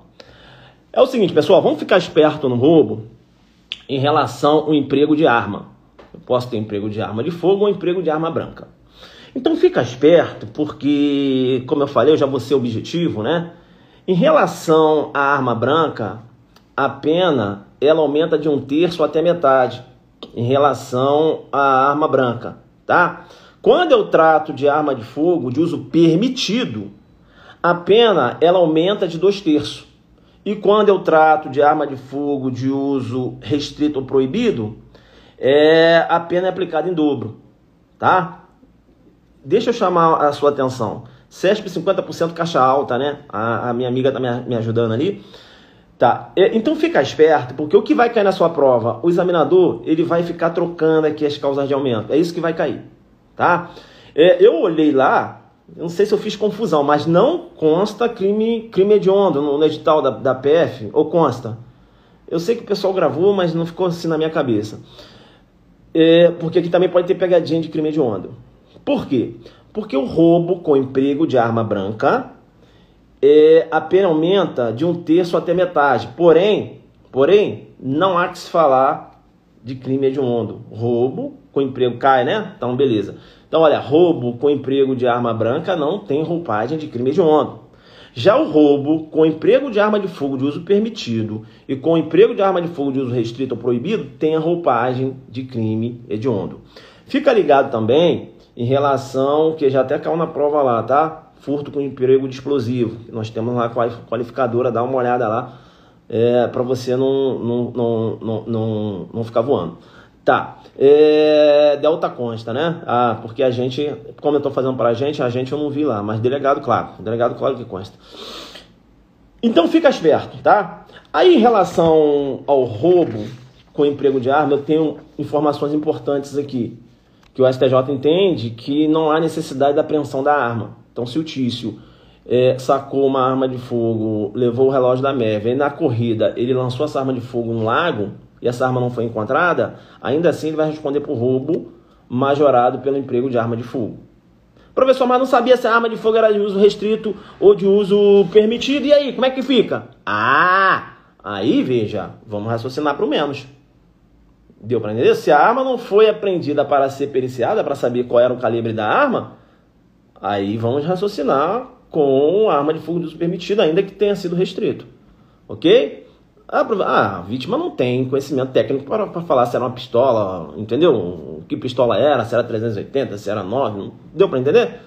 É o seguinte, pessoal, vamos ficar esperto no roubo em relação ao emprego de arma. Eu posso ter emprego de arma de fogo ou emprego de arma branca. Então fica esperto, porque, como eu falei, eu já vou ser objetivo, né? Em relação à arma branca, a pena ela aumenta de 1/3 até metade em relação à arma branca, tá? Quando eu trato de arma de fogo de uso permitido, a pena ela aumenta de 2/3. E quando eu trato de arma de fogo de uso restrito ou proibido, a pena é aplicada em dobro, tá? Deixa eu chamar a sua atenção. CESP 50% caixa alta, né? A minha amiga tá me ajudando ali. Tá, então fica esperto, porque o que vai cair na sua prova? O examinador, ele vai ficar trocando aqui as causas de aumento. É isso que vai cair, tá? Eu olhei lá, eu não sei se eu fiz confusão, mas não consta crime hediondo no edital da PF, ou consta? Eu sei que o pessoal gravou, mas não ficou assim na minha cabeça. Porque aqui também pode ter pegadinha de crime hediondo. Por quê? Porque o roubo com emprego de arma branca, a pena aumenta de 1/3 até metade. Porém, não há que se falar de crime hediondo. Roubo com emprego cai, né? Então, beleza. Então, olha, roubo com emprego de arma branca não tem roupagem de crime hediondo. Já o roubo com emprego de arma de fogo de uso permitido e com emprego de arma de fogo de uso restrito ou proibido tem a roupagem de crime hediondo. Fica ligado também em relação, que já até caiu na prova lá, tá? Furto com emprego de explosivo. Nós temos lá a qualificadora, dá uma olhada lá, para você não ficar voando. Tá, Delta consta, né? Porque a gente, como eu estou fazendo para a gente eu não vi lá, mas delegado, claro que consta. Então fica esperto, tá? Aí em relação ao roubo com emprego de arma, eu tenho informações importantes aqui, que o STJ entende que não há necessidade da apreensão da arma. Então, se o Tício sacou uma arma de fogo, levou o relógio da MEV, e na corrida ele lançou essa arma de fogo no lago, e essa arma não foi encontrada, ainda assim ele vai responder por roubo majorado pelo emprego de arma de fogo. Professor, mas não sabia se a arma de fogo era de uso restrito ou de uso permitido, e aí, como é que fica? Aí, veja, vamos raciocinar para o menos. Deu para entender? Se a arma não foi apreendida para ser periciada, para saber qual era o calibre da arma, aí vamos raciocinar com a arma de fogo de uso permitido, ainda que tenha sido restrito. Ok? A vítima não tem conhecimento técnico para falar se era uma pistola, entendeu? Que pistola era, se era 380, se era 9, não deu para entender?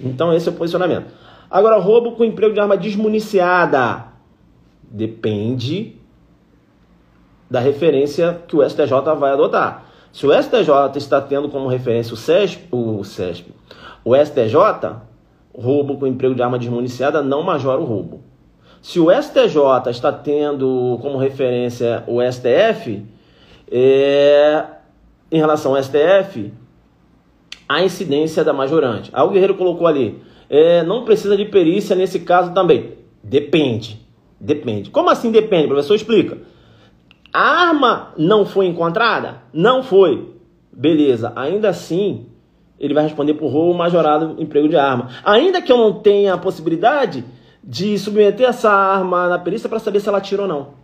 Então esse é o posicionamento. Agora, roubo com emprego de arma desmuniciada. Depende da referência que o STJ vai adotar. Se o STJ está tendo como referência o STJ, roubo com emprego de arma desmuniciada não majora o roubo. Se o STJ está tendo como referência o STF, em relação ao STF, a incidência da majorante. Aí o Guerreiro colocou ali, não precisa de perícia nesse caso também. Depende. Como assim depende, professor? Explica. A arma não foi encontrada? Não foi. Beleza, ainda assim, ele vai responder por roubo majorado emprego de arma. Ainda que eu não tenha a possibilidade de submeter essa arma na perícia para saber se ela atira ou não.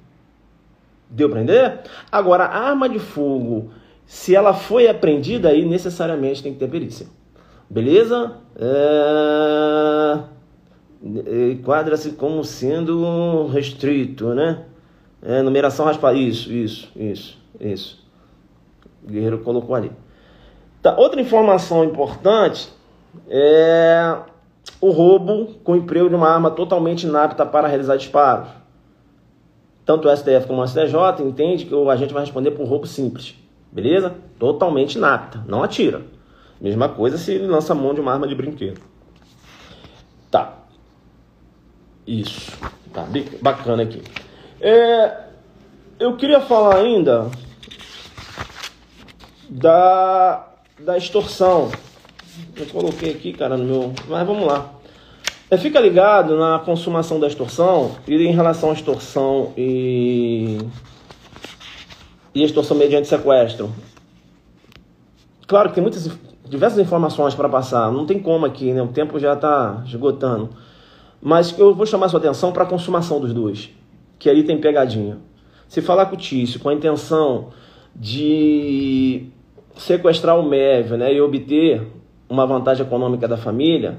Deu para entender? Agora, a arma de fogo, se ela foi apreendida, aí necessariamente tem que ter perícia. Beleza? Enquadra-se como sendo restrito, né? Numeração raspa. Isso. O Guerreiro colocou ali. Tá, outra informação importante é o roubo com emprego de uma arma totalmente inapta para realizar disparos. Tanto o STF como o STJ entende que o agente vai responder por roubo simples. Beleza? Totalmente inapta, não atira. Mesma coisa se ele lança a mão de uma arma de brinquedo. Tá. Isso. Tá, bacana aqui. Eu queria falar ainda da extorsão. Eu coloquei aqui, cara, no meu... Mas vamos lá. Fica ligado na consumação da extorsão e em relação à extorsão e extorsão mediante sequestro. Claro que tem diversas informações para passar. Não tem como aqui, né? O tempo já está esgotando. Mas eu vou chamar a sua atenção para a consumação dos dois. Que aí tem pegadinha. Se falar com o Tício com a intenção de sequestrar o MEV, né, e obter uma vantagem econômica da família,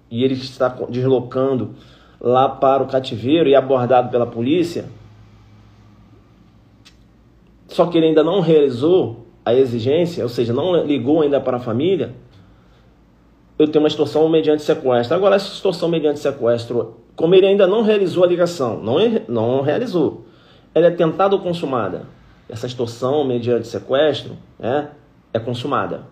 e ele está deslocando lá para o cativeiro e abordado pela polícia, só que ele ainda não realizou a exigência, ou seja, não ligou ainda para a família, eu tenho uma extorsão mediante sequestro. Agora, essa extorsão mediante sequestro, como ele ainda não realizou a ligação, não realizou, ela é tentada ou consumada? Essa extorsão mediante sequestro é consumada.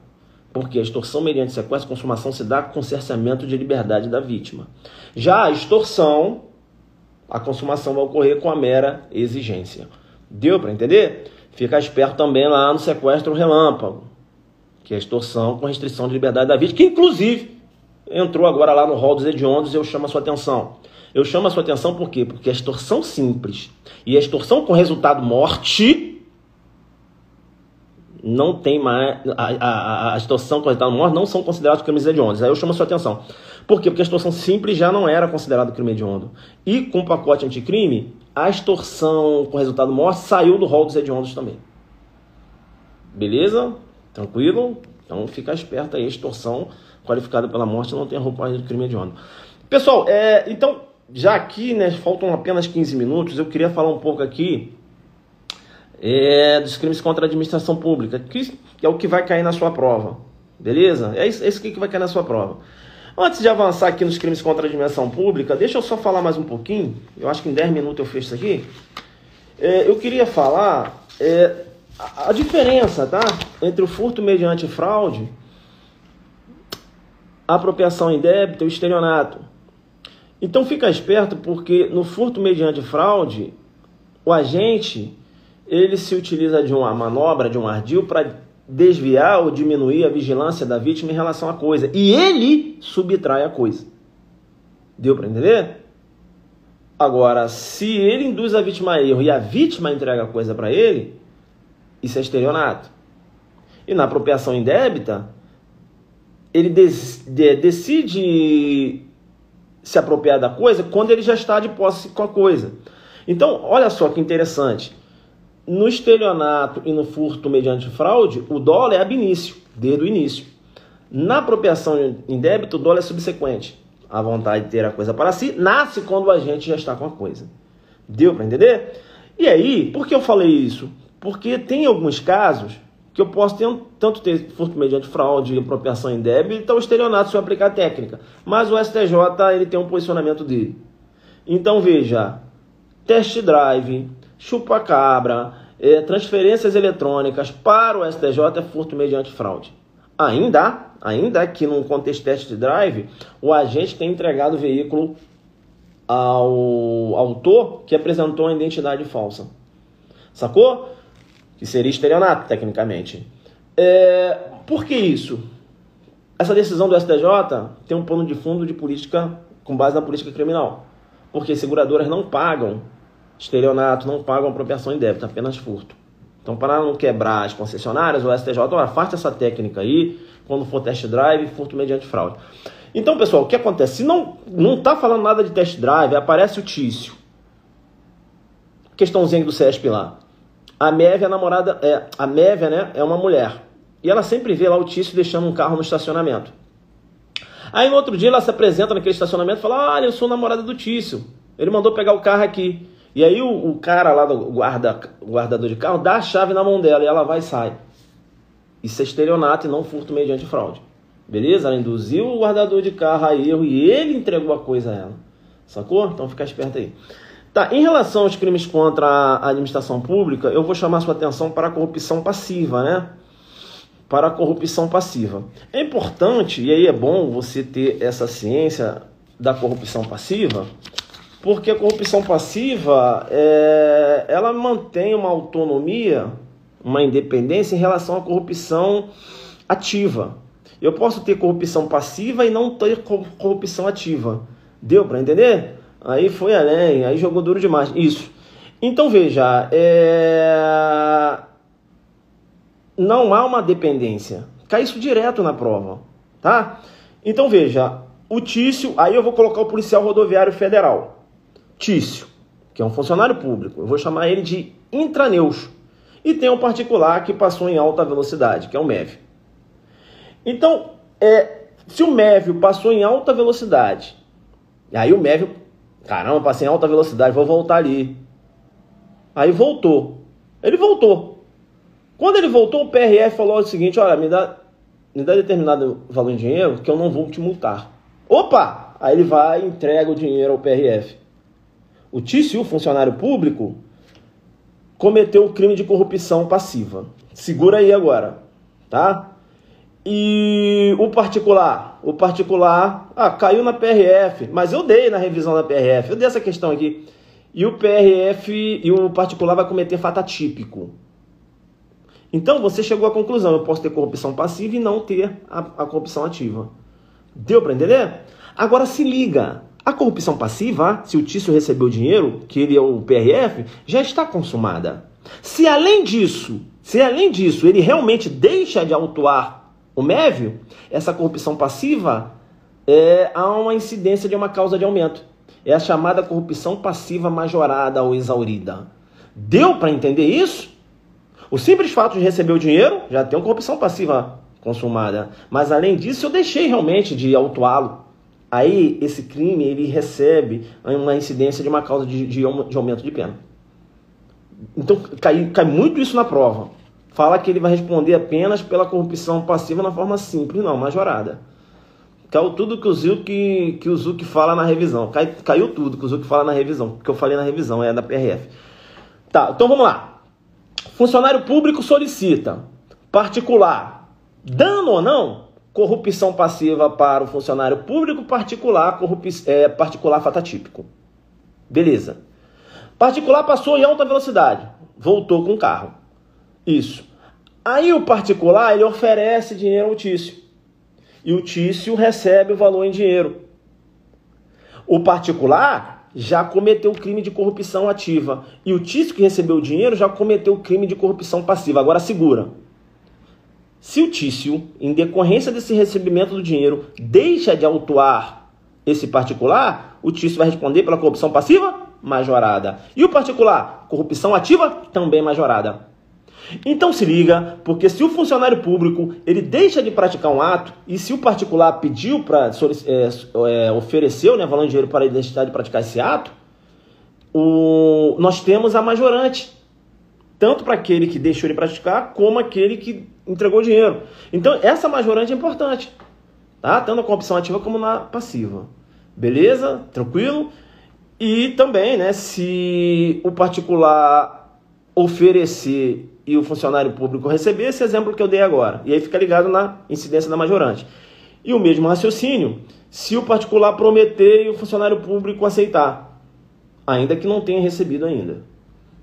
Porque a extorsão mediante sequestro, consumação se dá com cerceamento de liberdade da vítima. Já a extorsão, a consumação vai ocorrer com a mera exigência. Deu para entender? Fica esperto também lá no sequestro relâmpago, que é a extorsão com restrição de liberdade da vítima, que inclusive entrou agora lá no rol dos hediondos, e eu chamo a sua atenção. Eu chamo a sua atenção por quê? Porque a extorsão simples e a extorsão com resultado morte não tem mais, a extorsão com resultado morte não são considerados crimes hediondos. Aí eu chamo a sua atenção. Por quê? Porque a extorsão simples já não era considerada crime hediondo. E com o pacote anticrime, a extorsão com resultado morte saiu do rol dos hediondos também. Beleza? Tranquilo? Então fica esperto aí, extorsão qualificada pela morte não tem roupagem de crime hediondo. Pessoal, então, já aqui, né, faltam apenas 15 minutos, eu queria falar um pouco aqui dos crimes contra a administração pública, que é o que vai cair na sua prova. Beleza? É isso que vai cair na sua prova. Antes de avançar aqui nos crimes contra a administração pública, deixa eu só falar mais um pouquinho. Eu acho que em 10 minutos eu fecho isso aqui. Eu queria falar a diferença, tá? Entre o furto mediante fraude, a apropriação indébita e o estelionato. Então fica esperto, porque no furto mediante fraude, o agente ele se utiliza de uma manobra, de um ardil, para desviar ou diminuir a vigilância da vítima em relação à coisa. E ele subtrai a coisa. Deu para entender? Agora, se ele induz a vítima a erro e a vítima entrega a coisa para ele, isso é estelionato. E na apropriação indébita, ele decide se apropriar da coisa quando ele já está de posse com a coisa. Então, olha só que interessante. No estelionato e no furto mediante fraude, o dolo é ab início, desde o início. Na apropriação indébita, o dolo é subsequente. A vontade de ter a coisa para si nasce quando o agente já está com a coisa. Deu para entender? E aí, por que eu falei isso? Porque tem alguns casos que eu posso tanto ter furto mediante fraude e apropriação indébita, então o estelionato se eu aplicar a técnica. Mas o STJ ele tem um posicionamento dele. Então veja, test drive, chupa-cabra, transferências eletrônicas para o STJ é furto mediante fraude. Ainda que num contexto test drive, o agente tem entregado o veículo ao autor que apresentou a identidade falsa. Sacou? Que seria estelionato, tecnicamente. Por que isso? Essa decisão do STJ tem um pano de fundo de política com base na política criminal. Porque seguradoras não pagam estelionato, não pagam apropriação indébita, apenas furto. Então, para não quebrar as concessionárias, o STJ afaste essa técnica aí, quando for test drive, furto mediante fraude. Então, pessoal, o que acontece? Se não está falando nada de test drive, aparece o tício. Questãozinha do CESP lá. A Mévia, né, é uma mulher. E ela sempre vê lá o tício deixando um carro no estacionamento. Aí, no outro dia, ela se apresenta naquele estacionamento e fala: olha, eu sou namorada do tício. Ele mandou pegar o carro aqui. E aí o cara lá do guardador de carro dá a chave na mão dela e ela vai e sai. Isso é estelionato e não furto mediante fraude. Beleza? Ela induziu o guardador de carro a erro e ele entregou a coisa a ela. Sacou? Então fica esperto aí. Tá, em relação aos crimes contra a administração pública, eu vou chamar a sua atenção para a corrupção passiva, né? Para a corrupção passiva. É importante, e aí é bom você ter essa ciência da corrupção passiva, porque a corrupção passiva, ela mantém uma autonomia, uma independência em relação à corrupção ativa. Eu posso ter corrupção passiva e não ter corrupção ativa. Deu para entender? Aí foi além, aí jogou duro demais. Isso. Então veja, não há uma dependência. Cai isso direto na prova, tá? Então veja, o tício, aí eu vou colocar o policial rodoviário federal. Tício, que é um funcionário público, eu vou chamar ele de intraneus. E tem um particular que passou em alta velocidade, que é o MEV. Então, se o MEV passou em alta velocidade, aí o MEV, caramba, passei em alta velocidade, vou voltar ali. Aí voltou. Ele voltou. Quando ele voltou, o PRF falou o seguinte: olha, me dá determinado valor em dinheiro que eu não vou te multar. Opa! Aí ele vai e entrega o dinheiro ao PRF. O Tício, funcionário público, cometeu o crime de corrupção passiva. Segura aí agora, tá? E o particular, caiu na PRF, mas eu dei na revisão da PRF, eu dei essa questão aqui. E o PRF e o particular vai cometer fato atípico. Então você chegou à conclusão: eu posso ter corrupção passiva e não ter a corrupção ativa. Deu para entender? Agora se liga, a corrupção passiva, se o Tício recebeu dinheiro, que ele é o PRF, já está consumada. Se além disso ele realmente deixa de autuar o Mévio, essa corrupção passiva há uma incidência de uma causa de aumento. É a chamada corrupção passiva majorada ou exaurida. Deu para entender isso? O simples fato de receber o dinheiro já tem uma corrupção passiva consumada. Mas além disso, eu deixei realmente de autuá-lo. Aí esse crime ele recebe uma incidência de uma causa de aumento de pena. Então cai muito isso na prova. Fala que ele vai responder apenas pela corrupção passiva na forma simples, não, majorada. Caiu tudo que o Zuc fala na revisão. Caiu tudo que o Zuc fala na revisão. Que eu falei na revisão, é da PRF. Tá, então vamos lá. Funcionário público solicita. Particular. Dano ou não? Corrupção passiva para o funcionário público. Particular fato atípico. Beleza. Particular passou em alta velocidade. Voltou com o carro. Isso. Aí o particular, ele oferece dinheiro ao Tício. E o Tício recebe o valor em dinheiro. O particular já cometeu o crime de corrupção ativa. E o Tício que recebeu o dinheiro já cometeu o crime de corrupção passiva. Agora segura. Se o Tício, em decorrência desse recebimento do dinheiro, deixa de autuar esse particular, o Tício vai responder pela corrupção passiva majorada. E o particular, corrupção ativa, também majorada. Então se liga, porque se o funcionário público ele deixa de praticar um ato e se o particular pediu para ofereceu, valor em dinheiro para ele deixar de praticar esse ato, nós temos a majorante, tanto para aquele que deixou de praticar como aquele que entregou o dinheiro. Então essa majorante é importante, tá? Tanto na corrupção ativa como na passiva. Beleza? Tranquilo? E também, se o particular oferecer e o funcionário público receber, esse exemplo que eu dei agora. E aí fica ligado na incidência da majorante. E o mesmo raciocínio, se o particular prometer e o funcionário público aceitar, ainda que não tenha recebido ainda.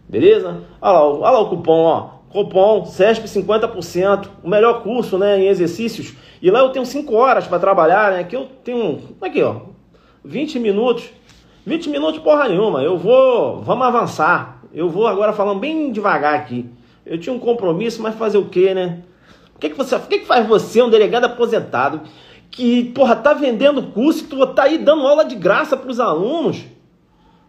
Beleza? Olha lá o cupom, ó. Cupom CESP 50%, o melhor curso, em exercícios. E lá eu tenho 5 horas para trabalhar, Aqui eu tenho, 20 minutos. 20 minutos porra nenhuma. Vamos avançar. Eu vou agora falando bem devagar aqui. Eu tinha um compromisso, mas fazer o quê, O que faz você, um delegado aposentado, que, tá vendendo curso e tu tá aí dando aula de graça pros alunos?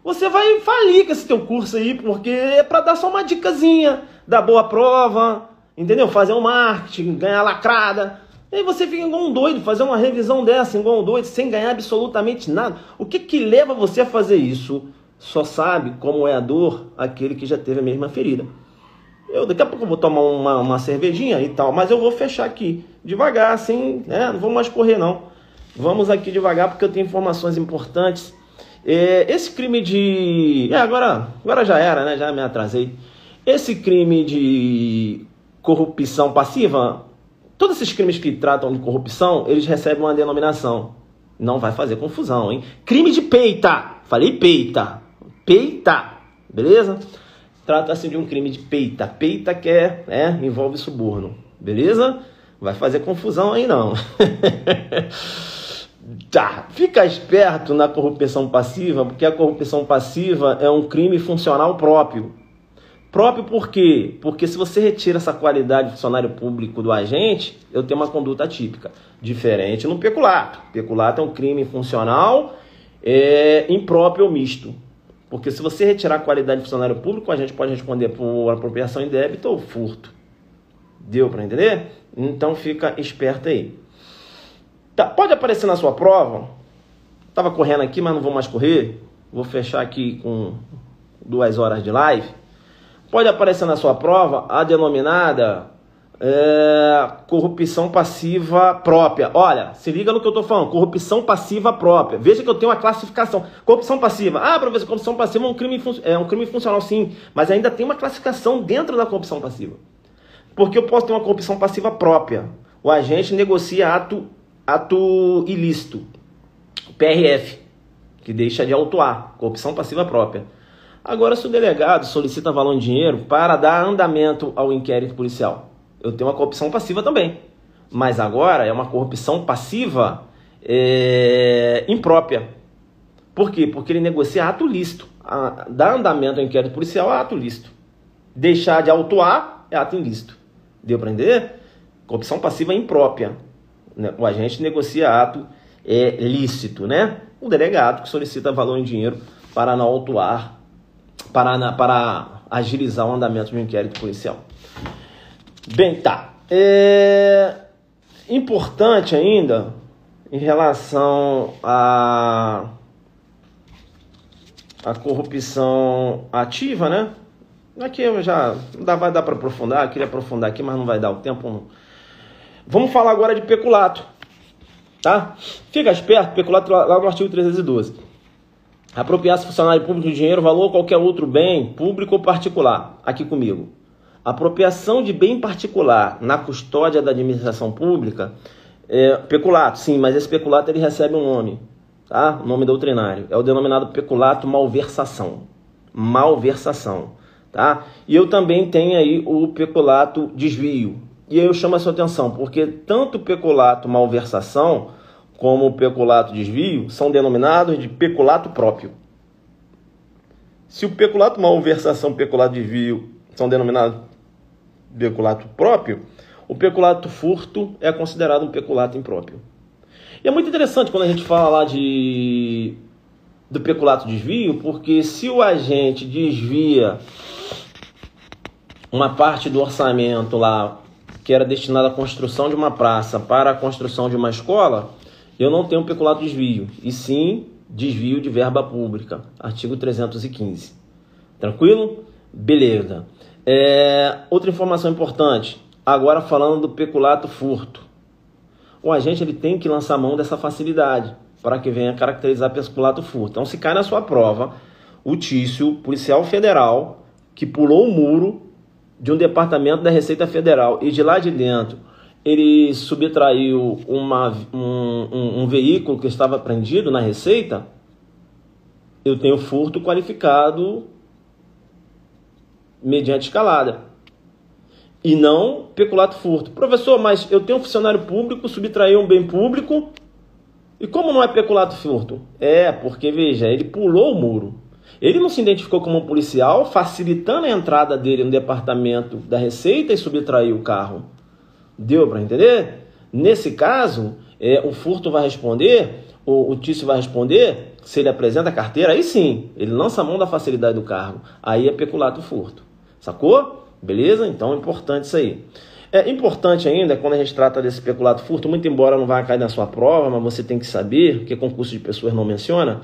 Você vai falir com esse teu curso aí, porque é para dar só uma dicasinha, dar boa prova, entendeu? Fazer um marketing, ganhar lacrada. E aí você fica igual um doido, fazer uma revisão dessa igual um doido, sem ganhar absolutamente nada. O que leva você a fazer isso? Só sabe como é a dor aquele que já teve a mesma ferida. Daqui a pouco eu vou tomar uma cervejinha e tal, mas eu vou fechar aqui, devagar, assim, não vou mais correr não. Vamos aqui devagar porque eu tenho informações importantes. Esse crime de... agora já era, já me atrasei. Esse crime de corrupção passiva, todos esses crimes que tratam de corrupção, eles recebem uma denominação. Não vai fazer confusão, hein? Crime de peita. Falei peita. Peita. Beleza? Trata-se de um crime de peita. Peita que envolve suborno. Beleza? Vai fazer confusão aí não. Tá. Fica esperto na corrupção passiva, porque a corrupção passiva é um crime funcional próprio. Próprio por quê? Porque se você retira essa qualidade de funcionário público do agente, eu tenho uma conduta atípica. Diferente no peculato. Peculato é um crime funcional impróprio ou misto. Porque se você retirar a qualidade de funcionário público, a gente pode responder por apropriação indébita ou furto. Deu para entender? Então fica esperto aí. Tá, pode aparecer na sua prova. Tava correndo aqui, mas não vou mais correr. Vou fechar aqui com 2 horas de live. pode aparecer na sua prova a denominada corrupção passiva própria. Olha, se liga no que eu estou falando, corrupção passiva própria. Veja que eu tenho uma classificação. Corrupção passiva. Ah, professor, corrupção passiva é um crime funcional, sim, mas ainda tem uma classificação dentro da corrupção passiva. Porque eu posso ter uma corrupção passiva própria. O agente negocia ato ilícito, PRF, que deixa de autuar, corrupção passiva própria. Agora, se o delegado solicita valor em dinheiro para dar andamento ao inquérito policial, eu tenho uma corrupção passiva também. Mas agora é uma corrupção passiva imprópria. Por quê? Porque ele negocia ato lícito. Dar andamento ao inquérito policial é ato lícito. Deixar de autuar é ato ilícito. Deu para entender? Corrupção passiva imprópria. O agente negocia ato lícito, né? O delegado que solicita valor em dinheiro para não autuar, para agilizar o andamento de um inquérito policial. Bem, tá. Importante ainda, em relação à corrupção ativa, né? Aqui eu já vai dar para aprofundar, queria aprofundar aqui, mas não vai dar o tempo. Vamos falar agora de peculato, tá? Fica esperto, peculato lá no artigo 312. Apropriar-se funcionário público de dinheiro, valor ou qualquer outro bem, público ou particular. Aqui comigo. Apropriação de bem particular na custódia da administração pública, peculato, sim, mas esse peculato ele recebe um nome, tá? Nome doutrinário. É o denominado peculato malversação. Malversação, tá? E eu também tenho aí o peculato desvio. E aí eu chamo a sua atenção, porque tanto o peculato malversação como o peculato desvio são denominados de peculato próprio. Se o peculato malversação e o peculato desvio são denominados peculato próprio, o peculato furto é considerado um peculato impróprio. E é muito interessante quando a gente fala lá do peculato desvio, porque se o agente desvia uma parte do orçamento lá que era destinado à construção de uma praça para a construção de uma escola, eu não tenho peculato desvio, e sim desvio de verba pública, artigo 315. Tranquilo? Beleza. Outra informação importante, agora falando do peculato furto. O agente ele tem que lançar mão dessa facilidade para que venha caracterizar peculato furto. Então, se cai na sua prova o Tício, policial federal, que pulou o muro de um departamento da Receita Federal e de lá de dentro ele subtraiu um veículo que estava apreendido na Receita, eu tenho furto qualificado mediante escalada. E não peculato furto. Professor, mas eu tenho um funcionário público, subtraiu um bem público, e como não é peculato furto? Porque, veja, ele pulou o muro. Ele não se identificou como um policial, facilitando a entrada dele no departamento da Receita e subtraiu o carro. Deu para entender? Nesse caso, o furto vai responder, o Tício vai responder, se ele apresenta a carteira, aí sim, ele lança a mão da facilidade do cargo. Aí é peculato furto. Sacou? Beleza? Então é importante isso aí. É importante ainda, quando a gente trata desse peculato furto, muito embora não vá cair na sua prova, mas você tem que saber, que concurso de pessoas não menciona,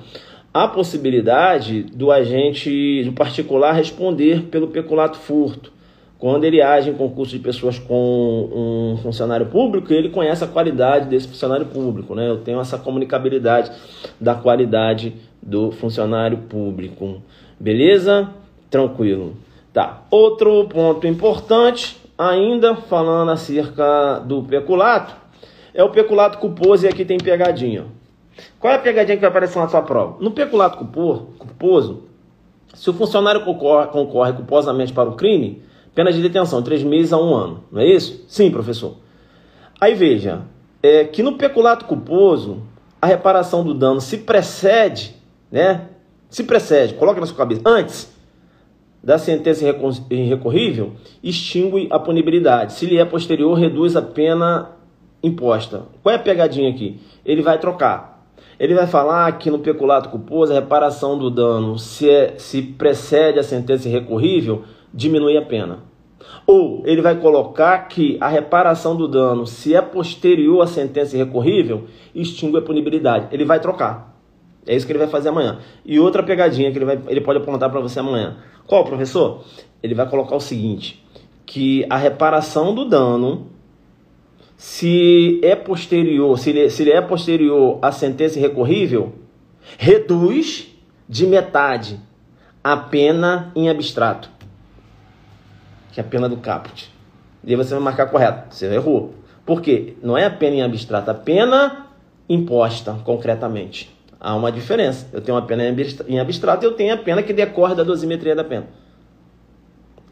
a possibilidade do agente, do particular, responder pelo peculato furto. Quando ele age em concurso de pessoas com um funcionário público, ele conhece a qualidade desse funcionário público, né? Eu tenho essa comunicabilidade da qualidade do funcionário público. Beleza? Tranquilo. Tá. Outro ponto importante, ainda falando acerca do peculato, é o peculato culposo, e aqui tem pegadinha. Qual é a pegadinha que vai aparecer na sua prova? No peculato culposo, se o funcionário concorre culposamente para o crime, pena de detenção, 3 meses a 1 ano. Não é isso? Sim, professor. Aí veja, que no peculato culposo, a reparação do dano se precede, né? Se precede, coloca na sua cabeça, antes da sentença irrecorrível, extingue a punibilidade. Se lhe é posterior, reduz a pena imposta. Qual é a pegadinha aqui? Ele vai trocar. Ele vai falar que no peculato culposo, a reparação do dano, se precede a sentença irrecorrível, diminui a pena. Ou ele vai colocar que a reparação do dano, se é posterior à sentença irrecorrível, extingue a punibilidade. Ele vai trocar. É isso que ele vai fazer amanhã. E outra pegadinha que ele pode apontar para você amanhã. Qual, professor? Ele vai colocar o seguinte, que a reparação do dano, se ele é posterior à sentença irrecorrível, reduz de metade a pena em abstrato, que é a pena do caput. E aí você vai marcar correto. Você errou. Por quê? Não é a pena em abstrato, a pena imposta concretamente. Há uma diferença. Eu tenho uma pena em abstrato e eu tenho a pena que decorre da dosimetria da pena,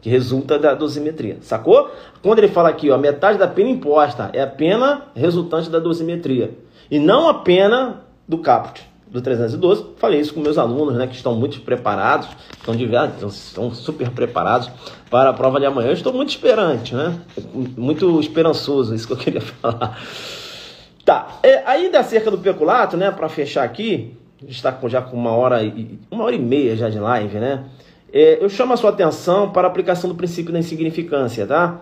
que resulta da dosimetria. Sacou? Quando ele fala aqui, ó, metade da pena imposta é a pena resultante da dosimetria e não a pena do caput, do 312. Falei isso com meus alunos, né, que estão muito preparados, estão super preparados para a prova de amanhã. Eu estou muito esperante, né? Muito esperançoso, isso que eu queria falar. Tá, ainda acerca do peculato, né, para fechar aqui, a gente está já com uma hora e meia já de live, né? Eu chamo a sua atenção para a aplicação do princípio da insignificância, tá?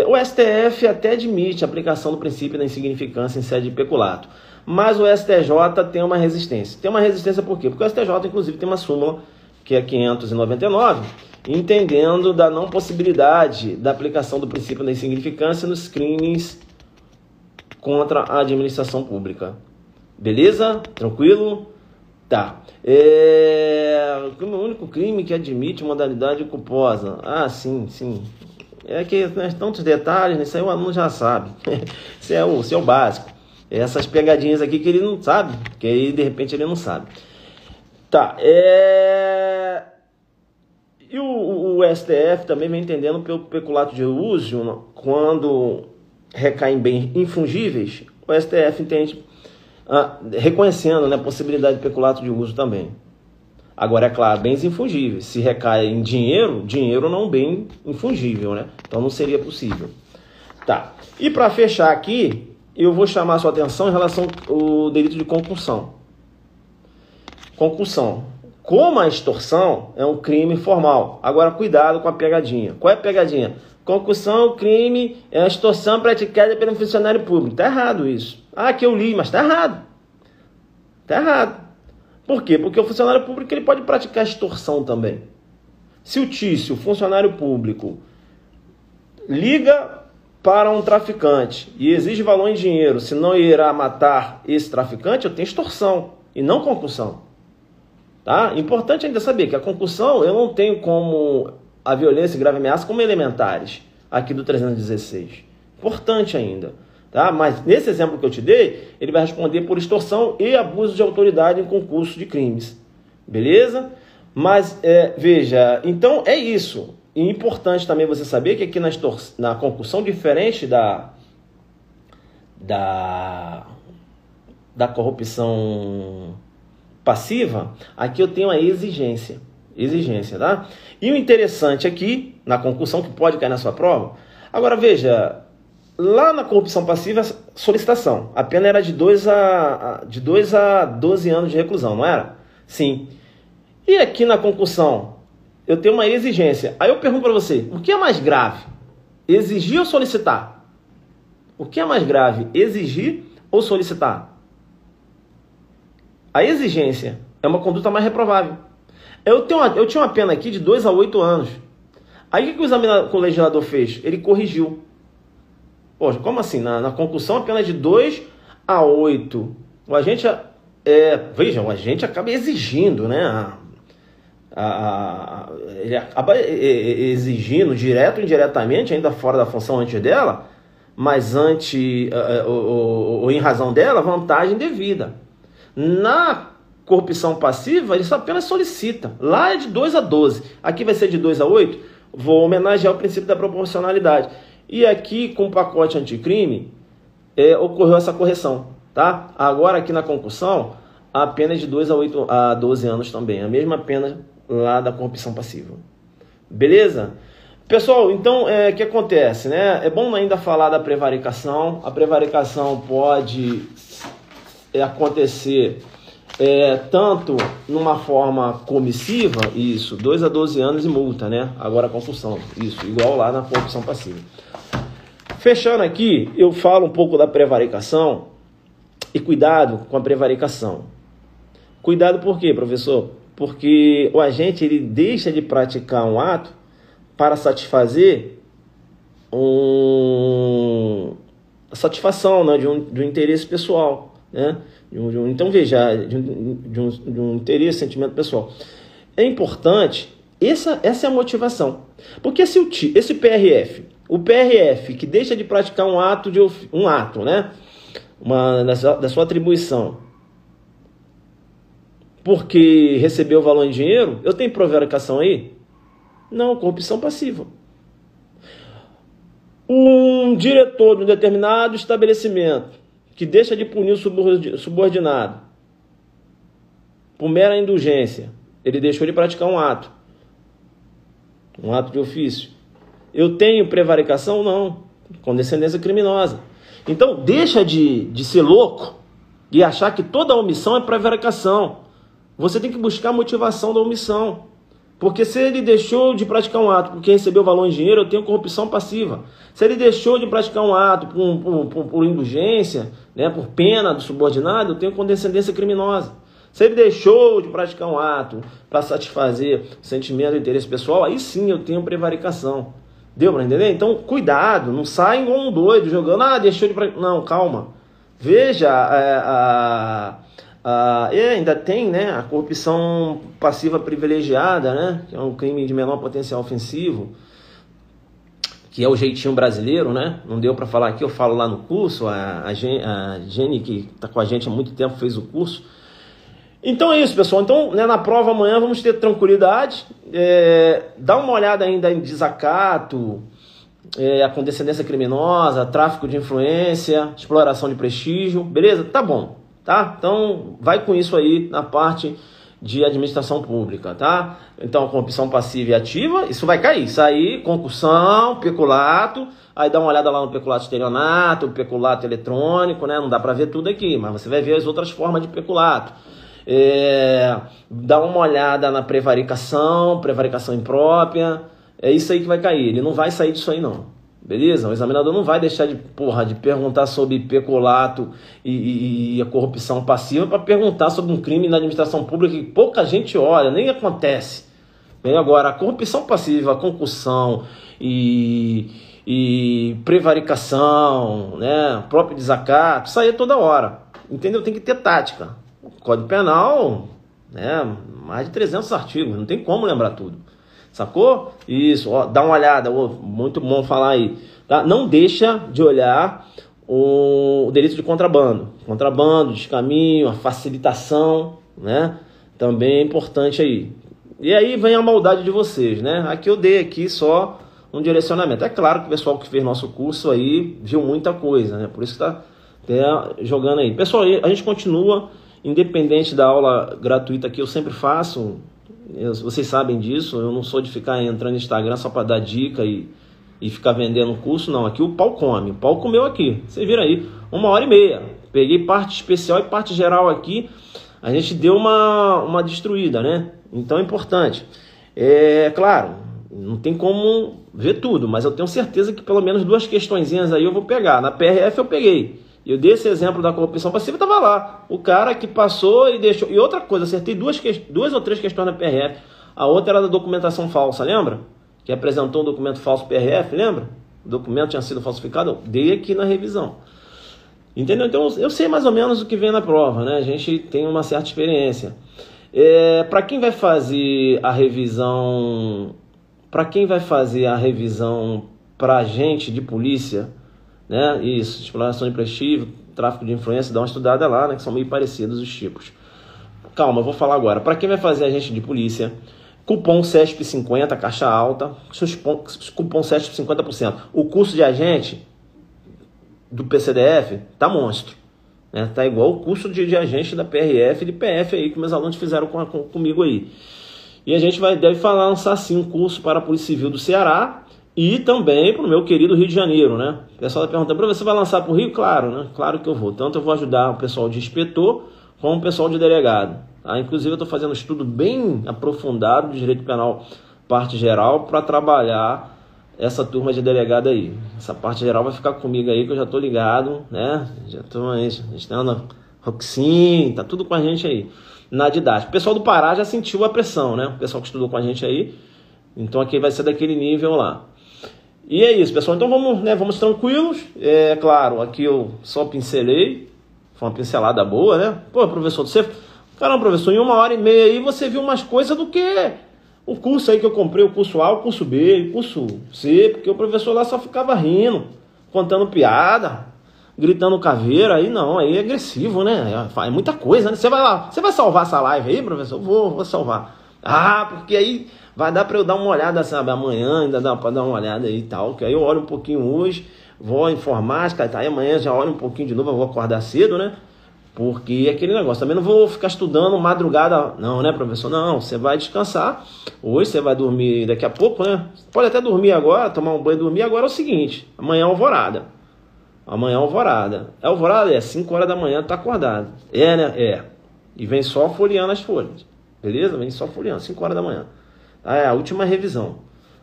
O STF até admite a aplicação do princípio da insignificância em sede de peculato, mas o STJ tem uma resistência. Tem uma resistência por quê? Porque o STJ, inclusive, tem uma súmula, que é 599, entendendo da não possibilidade da aplicação do princípio da insignificância nos crimes contra a administração pública. Beleza? Tranquilo? Tá. O único crime que admite modalidade culposa. Ah, sim. É que tantos detalhes, isso aí o aluno já sabe. Isso é o básico. Essas pegadinhas aqui que ele não sabe, que aí de repente ele não sabe. Tá. E o STF também vem entendendo pelo peculato de uso, quando recai em bens infungíveis, o STF entende, reconhecendo, né, a possibilidade de peculato de uso também. Agora, é claro, bens infungíveis. Se recai em dinheiro não é um bem infungível, né? Então não seria possível. Tá. E para fechar aqui, eu vou chamar a sua atenção em relação ao delito de concussão. Concussão. Como a extorsão é um crime formal. Agora, cuidado com a pegadinha. Qual é a pegadinha? Concussão, crime, é a extorsão praticada pelo funcionário público. Tá errado isso. Ah, que eu li, mas tá errado. Tá errado. Por quê? Porque o funcionário público ele pode praticar extorsão também. Se o Tício, funcionário público, liga para um traficante e exige valor em dinheiro, senão irá matar esse traficante, eu tenho extorsão e não concussão. Tá? Importante ainda saber que a concussão eu não tenho como a violência e grave ameaça como elementares aqui do 316. Importante ainda. Tá? Mas nesse exemplo que eu te dei, ele vai responder por extorsão e abuso de autoridade em concurso de crimes. Beleza? Mas, veja, então é isso. E importante também você saber que aqui na concussão, diferente da corrupção passiva, aqui eu tenho a exigência. Tá? E o interessante aqui, na concussão, que pode cair na sua prova, agora veja, lá na corrupção passiva, solicitação, a pena era de 2 a 12 anos de reclusão, não era? Sim. E aqui na concussão, eu tenho uma exigência. Aí eu pergunto para você, o que é mais grave? Exigir ou solicitar? O que é mais grave? Exigir ou solicitar? A exigência é uma conduta mais reprovável. Eu tinha uma pena aqui de 2 a 8 anos. Aí o que o legislador fez? Ele corrigiu. Poxa, como assim? Na concussão a pena é de 2 a 8. O agente, o agente acaba exigindo, né? Ele acaba exigindo, direto ou indiretamente, ainda fora da função antes dela, mas ou em razão dela, vantagem devida. Na corrupção passiva, ele só apenas solicita. Lá é de 2 a 12. Aqui vai ser de 2 a 8. Vou homenagear o princípio da proporcionalidade. E aqui, com o pacote anticrime, ocorreu essa correção. Tá? Agora, aqui na concussão, a pena é de 2 a 12 anos também. A mesma pena lá da corrupção passiva. Beleza? Pessoal, então, o que acontece? Né? É bom ainda falar da prevaricação. A prevaricação pode acontecer tanto numa forma comissiva, isso, 2 a 12 anos e multa, né? Agora a concussão, isso, igual lá na corrupção passiva. Fechando aqui, eu falo um pouco da prevaricação e cuidado com a prevaricação. Cuidado por quê, professor? Porque o agente ele deixa de praticar um ato para satisfazer a satisfação, né, de um interesse pessoal, né? Então veja, de um interesse, sentimento pessoal. É importante, essa é a motivação. Porque se esse PRF, o PRF que deixa de praticar um ato, né, da sua atribuição, porque recebeu o valor em dinheiro, eu tenho prevaricação aí? Não, corrupção passiva. Um diretor de um determinado estabelecimento que deixa de punir o subordinado por mera indulgência, ele deixou de praticar um ato de ofício. Eu tenho prevaricação? Não. Condescendência criminosa. Então, deixa de ser louco e achar que toda omissão é prevaricação. Você tem que buscar a motivação da omissão. Porque se ele deixou de praticar um ato porque recebeu valor em dinheiro, eu tenho corrupção passiva. Se ele deixou de praticar um ato por indulgência, né, por pena do subordinado, eu tenho condescendência criminosa. Se ele deixou de praticar um ato para satisfazer o sentimento e interesse pessoal, aí sim eu tenho prevaricação. Deu para entender? Então, cuidado, não sai igual um doido jogando, deixou de praticar. Não, calma. Veja, ainda tem, né, a corrupção passiva privilegiada, né, que é um crime de menor potencial ofensivo, que é o jeitinho brasileiro, né? Não deu para falar aqui, eu falo lá no curso. A Jenny, que está com a gente há muito tempo, fez o curso. Então é isso, pessoal. Então, né, na prova amanhã vamos ter tranquilidade. Dá uma olhada ainda em desacato, a condescendência criminosa, tráfico de influência, exploração de prestígio, beleza? Tá bom, tá? Então vai com isso aí na parte de administração pública, tá? Então, corrupção passiva e ativa, isso vai cair. Isso aí, concussão, peculato, aí dá uma olhada lá no peculato estelionato, peculato eletrônico, né? Não dá para ver tudo aqui, mas você vai ver as outras formas de peculato. Dá uma olhada na prevaricação imprópria, é isso aí que vai cair. Ele não vai sair disso aí não. Beleza? O examinador não vai deixar de perguntar sobre peculato e a corrupção passiva para perguntar sobre um crime na administração pública que pouca gente olha, nem acontece. Bem, agora, a corrupção passiva, a concussão e prevaricação, né, próprio desacato, isso aí é toda hora. Entendeu? Tem que ter tática. O Código Penal, né, mais de 300 artigos, não tem como lembrar tudo. Sacou? Isso, ó, dá uma olhada, muito bom falar aí. Tá? Não deixa de olhar o delito de contrabando, descaminho, a facilitação, né? Também é importante aí. E aí vem a maldade de vocês, né? Aqui eu dei aqui só um direcionamento. É claro que o pessoal que fez nosso curso aí viu muita coisa, né? Por isso que tá até jogando aí. Pessoal, a gente continua, independente da aula gratuita que eu sempre faço. Vocês sabem disso, eu não sou de ficar entrando no Instagram só para dar dica e ficar vendendo curso, não. Aqui o pau come, o pau comeu aqui. Vocês viram aí, 1h30. Peguei parte especial e parte geral aqui, a gente deu uma destruída, né? Então é importante. Claro, não tem como ver tudo, mas eu tenho certeza que pelo menos 2 questõezinhas aí eu vou pegar. Na PRF eu peguei. Eu dei esse exemplo da corrupção passiva, estava lá. O cara que passou e deixou... E outra coisa, acertei 2 ou 3 questões na PRF. A outra era da documentação falsa, lembra? Que apresentou um documento falso PRF, lembra? O documento tinha sido falsificado. Eu dei aqui na revisão. Entendeu? Então eu sei mais ou menos o que vem na prova, né? A gente tem uma certa experiência. Para quem vai fazer a revisão... Para agente de polícia... Né? Isso, exploração de prestígio, tráfico de influência, dá uma estudada lá, né? Que são meio parecidos os tipos. Calma, eu vou falar agora. Para quem vai fazer agente de polícia, cupom CESP 50, caixa alta, cupom CESP 50%. O curso de agente do PCDF tá monstro, né? Tá igual o curso de agente da PRF e de PF aí, que meus alunos fizeram comigo aí. E a gente deve lançar sim um curso para a Polícia Civil do Ceará, e também para o meu querido Rio de Janeiro, né? O pessoal está perguntando, você vai lançar para o Rio? Claro, né? Claro que eu vou. Tanto eu vou ajudar o pessoal de inspetor, como o pessoal de delegado. Tá? Inclusive eu estou fazendo um estudo bem aprofundado de direito penal, parte geral, para trabalhar essa turma de delegado aí. Essa parte geral vai ficar comigo aí, que eu já estou ligado, né? Já estou aí, a gente está na Roxin, tá tudo com a gente aí. na didática. O pessoal do Pará já sentiu a pressão, né? O pessoal que estudou com a gente aí. Então aqui vai ser daquele nível lá. E é isso, pessoal. Então vamos, né, vamos tranquilos. É claro, aqui eu só pincelei. Foi uma pincelada boa, né? Pô, professor, você... Caramba, professor, em 1h30 aí você viu mais coisa do que o curso aí que eu comprei, o curso A, o curso B, o curso C, porque o professor lá só ficava rindo, contando piada, gritando caveira. Aí não, aí é agressivo, né? É muita coisa, né? Você vai lá, você vai salvar essa live aí, professor? Vou salvar. Ah, porque aí vai dar para eu dar uma olhada, sabe? Amanhã ainda dá para dar uma olhada aí e tal, que aí eu olho um pouquinho hoje, vou à informática, tá? Aí amanhã já olho um pouquinho de novo, eu vou acordar cedo, né? Porque é aquele negócio, também não vou ficar estudando madrugada, não, né, professor? Não, você vai descansar, hoje você vai dormir daqui a pouco, né? Pode até dormir agora, tomar um banho e dormir. Agora é o seguinte, amanhã é alvorada. Amanhã é alvorada. É alvorada? É 5 horas da manhã, tá acordado. É, né? É. E vem só folheando as folhas, beleza? Vem só folheando, 5 horas da manhã. É a última revisão,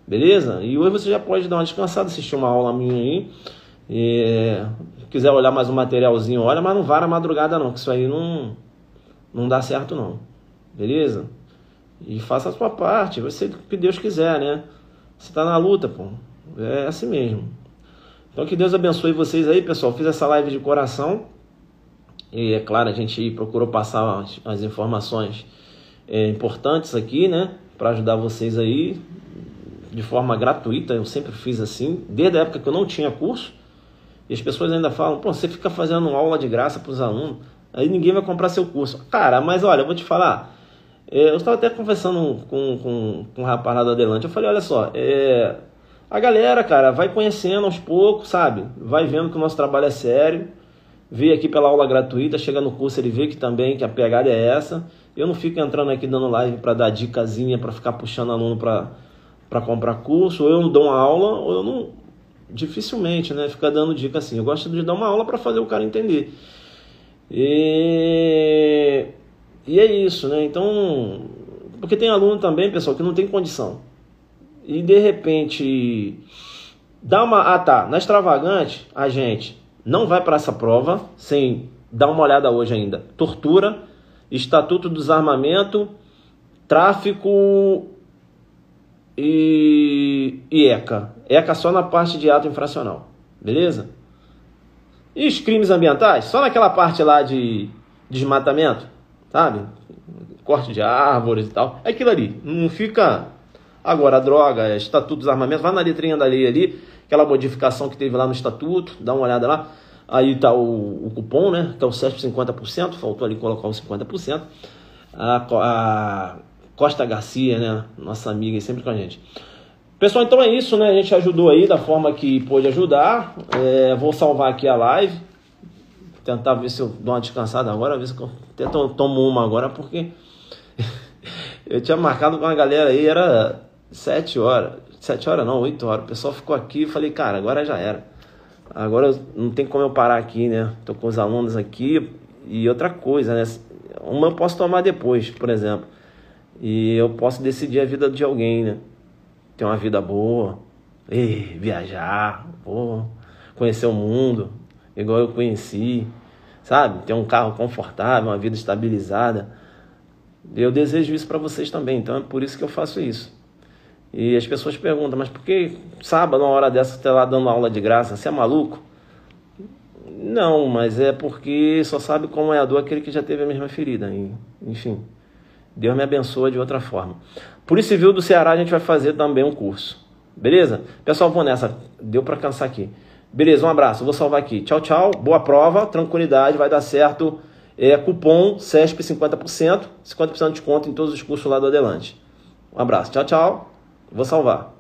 beleza? E hoje você já pode dar uma descansada, assistir uma aula minha aí. Se quiser olhar mais um materialzinho, olha, mas não vá na madrugada não, que isso aí não dá certo não, beleza? E faça a sua parte, vai ser o que Deus quiser, né? Você tá na luta, pô, é assim mesmo. Então que Deus abençoe vocês aí, pessoal. Fiz essa live de coração e é claro, a gente procurou passar as informações importantes aqui, né? Para ajudar vocês aí de forma gratuita. Eu sempre fiz assim, desde a época que eu não tinha curso. E as pessoas ainda falam, pô, você fica fazendo aula de graça para os alunos, aí ninguém vai comprar seu curso. Cara, mas olha, eu vou te falar, eu estava até conversando com um rapaz lá do Adelante, eu falei, olha só, a galera, cara, vai conhecendo aos poucos, sabe? Vai vendo que o nosso trabalho é sério, vê aqui pela aula gratuita, chega no curso, ele vê que também que a pegada é essa. Eu não fico entrando aqui dando live para dar dicasinha, para ficar puxando aluno para comprar curso, ou eu não dou uma aula, ou eu não... Dificilmente, né? Ficar dando dica assim. Eu gosto de dar uma aula para fazer o cara entender. E é isso, né? Então, porque tem aluno também, pessoal, que não tem condição. E de repente dá uma... Ah, tá. Na Extravagante, a gente não vai para essa prova sem dar uma olhada hoje ainda. Tortura, Estatuto do Desarmamento, tráfico e ECA. ECA só na parte de ato infracional, beleza? E os crimes ambientais? Só naquela parte lá de desmatamento, sabe? Corte de árvores e tal. É aquilo ali, não fica... Agora, a droga, Estatuto do Desarmamento, vai na letrinha da lei ali, aquela modificação que teve lá no Estatuto, dá uma olhada lá. Aí tá o cupom, né? Que é o CESP 50%, faltou ali colocar os 50%. A Costa Garcia, né? Nossa amiga aí sempre com a gente. Pessoal, então é isso, né? A gente ajudou aí da forma que pôde ajudar. Vou salvar aqui a live. Tentar ver se eu dou uma descansada agora. Ver se eu até tomo uma agora, porque eu tinha marcado com a galera aí, era 7 horas. 7 horas não, 8 horas. O pessoal ficou aqui e falei, cara, agora já era. Agora não tem como eu parar aqui, né? Tô com os alunos aqui. E outra coisa, né? Uma eu posso tomar depois, por exemplo. E eu posso decidir a vida de alguém, né? Ter uma vida boa, viajar, conhecer o mundo, igual eu conheci, sabe? Ter um carro confortável, uma vida estabilizada. Eu desejo isso para vocês também, então é por isso que eu faço isso. E as pessoas perguntam, mas por que sábado, uma hora dessa, você está lá dando aula de graça? Você é maluco? Não, mas é porque só sabe como é a dor aquele que já teve a mesma ferida. Enfim, Deus me abençoa de outra forma. Polícia Civil do Ceará a gente vai fazer também um curso. Beleza? Pessoal, vou nessa. Deu para cansar aqui. Beleza, um abraço. Vou salvar aqui. Tchau, tchau. Boa prova. Tranquilidade. Vai dar certo. Cupom CESP 50%. 50% de desconto em todos os cursos lá do Adelante. Um abraço. Tchau, tchau. Vou salvar.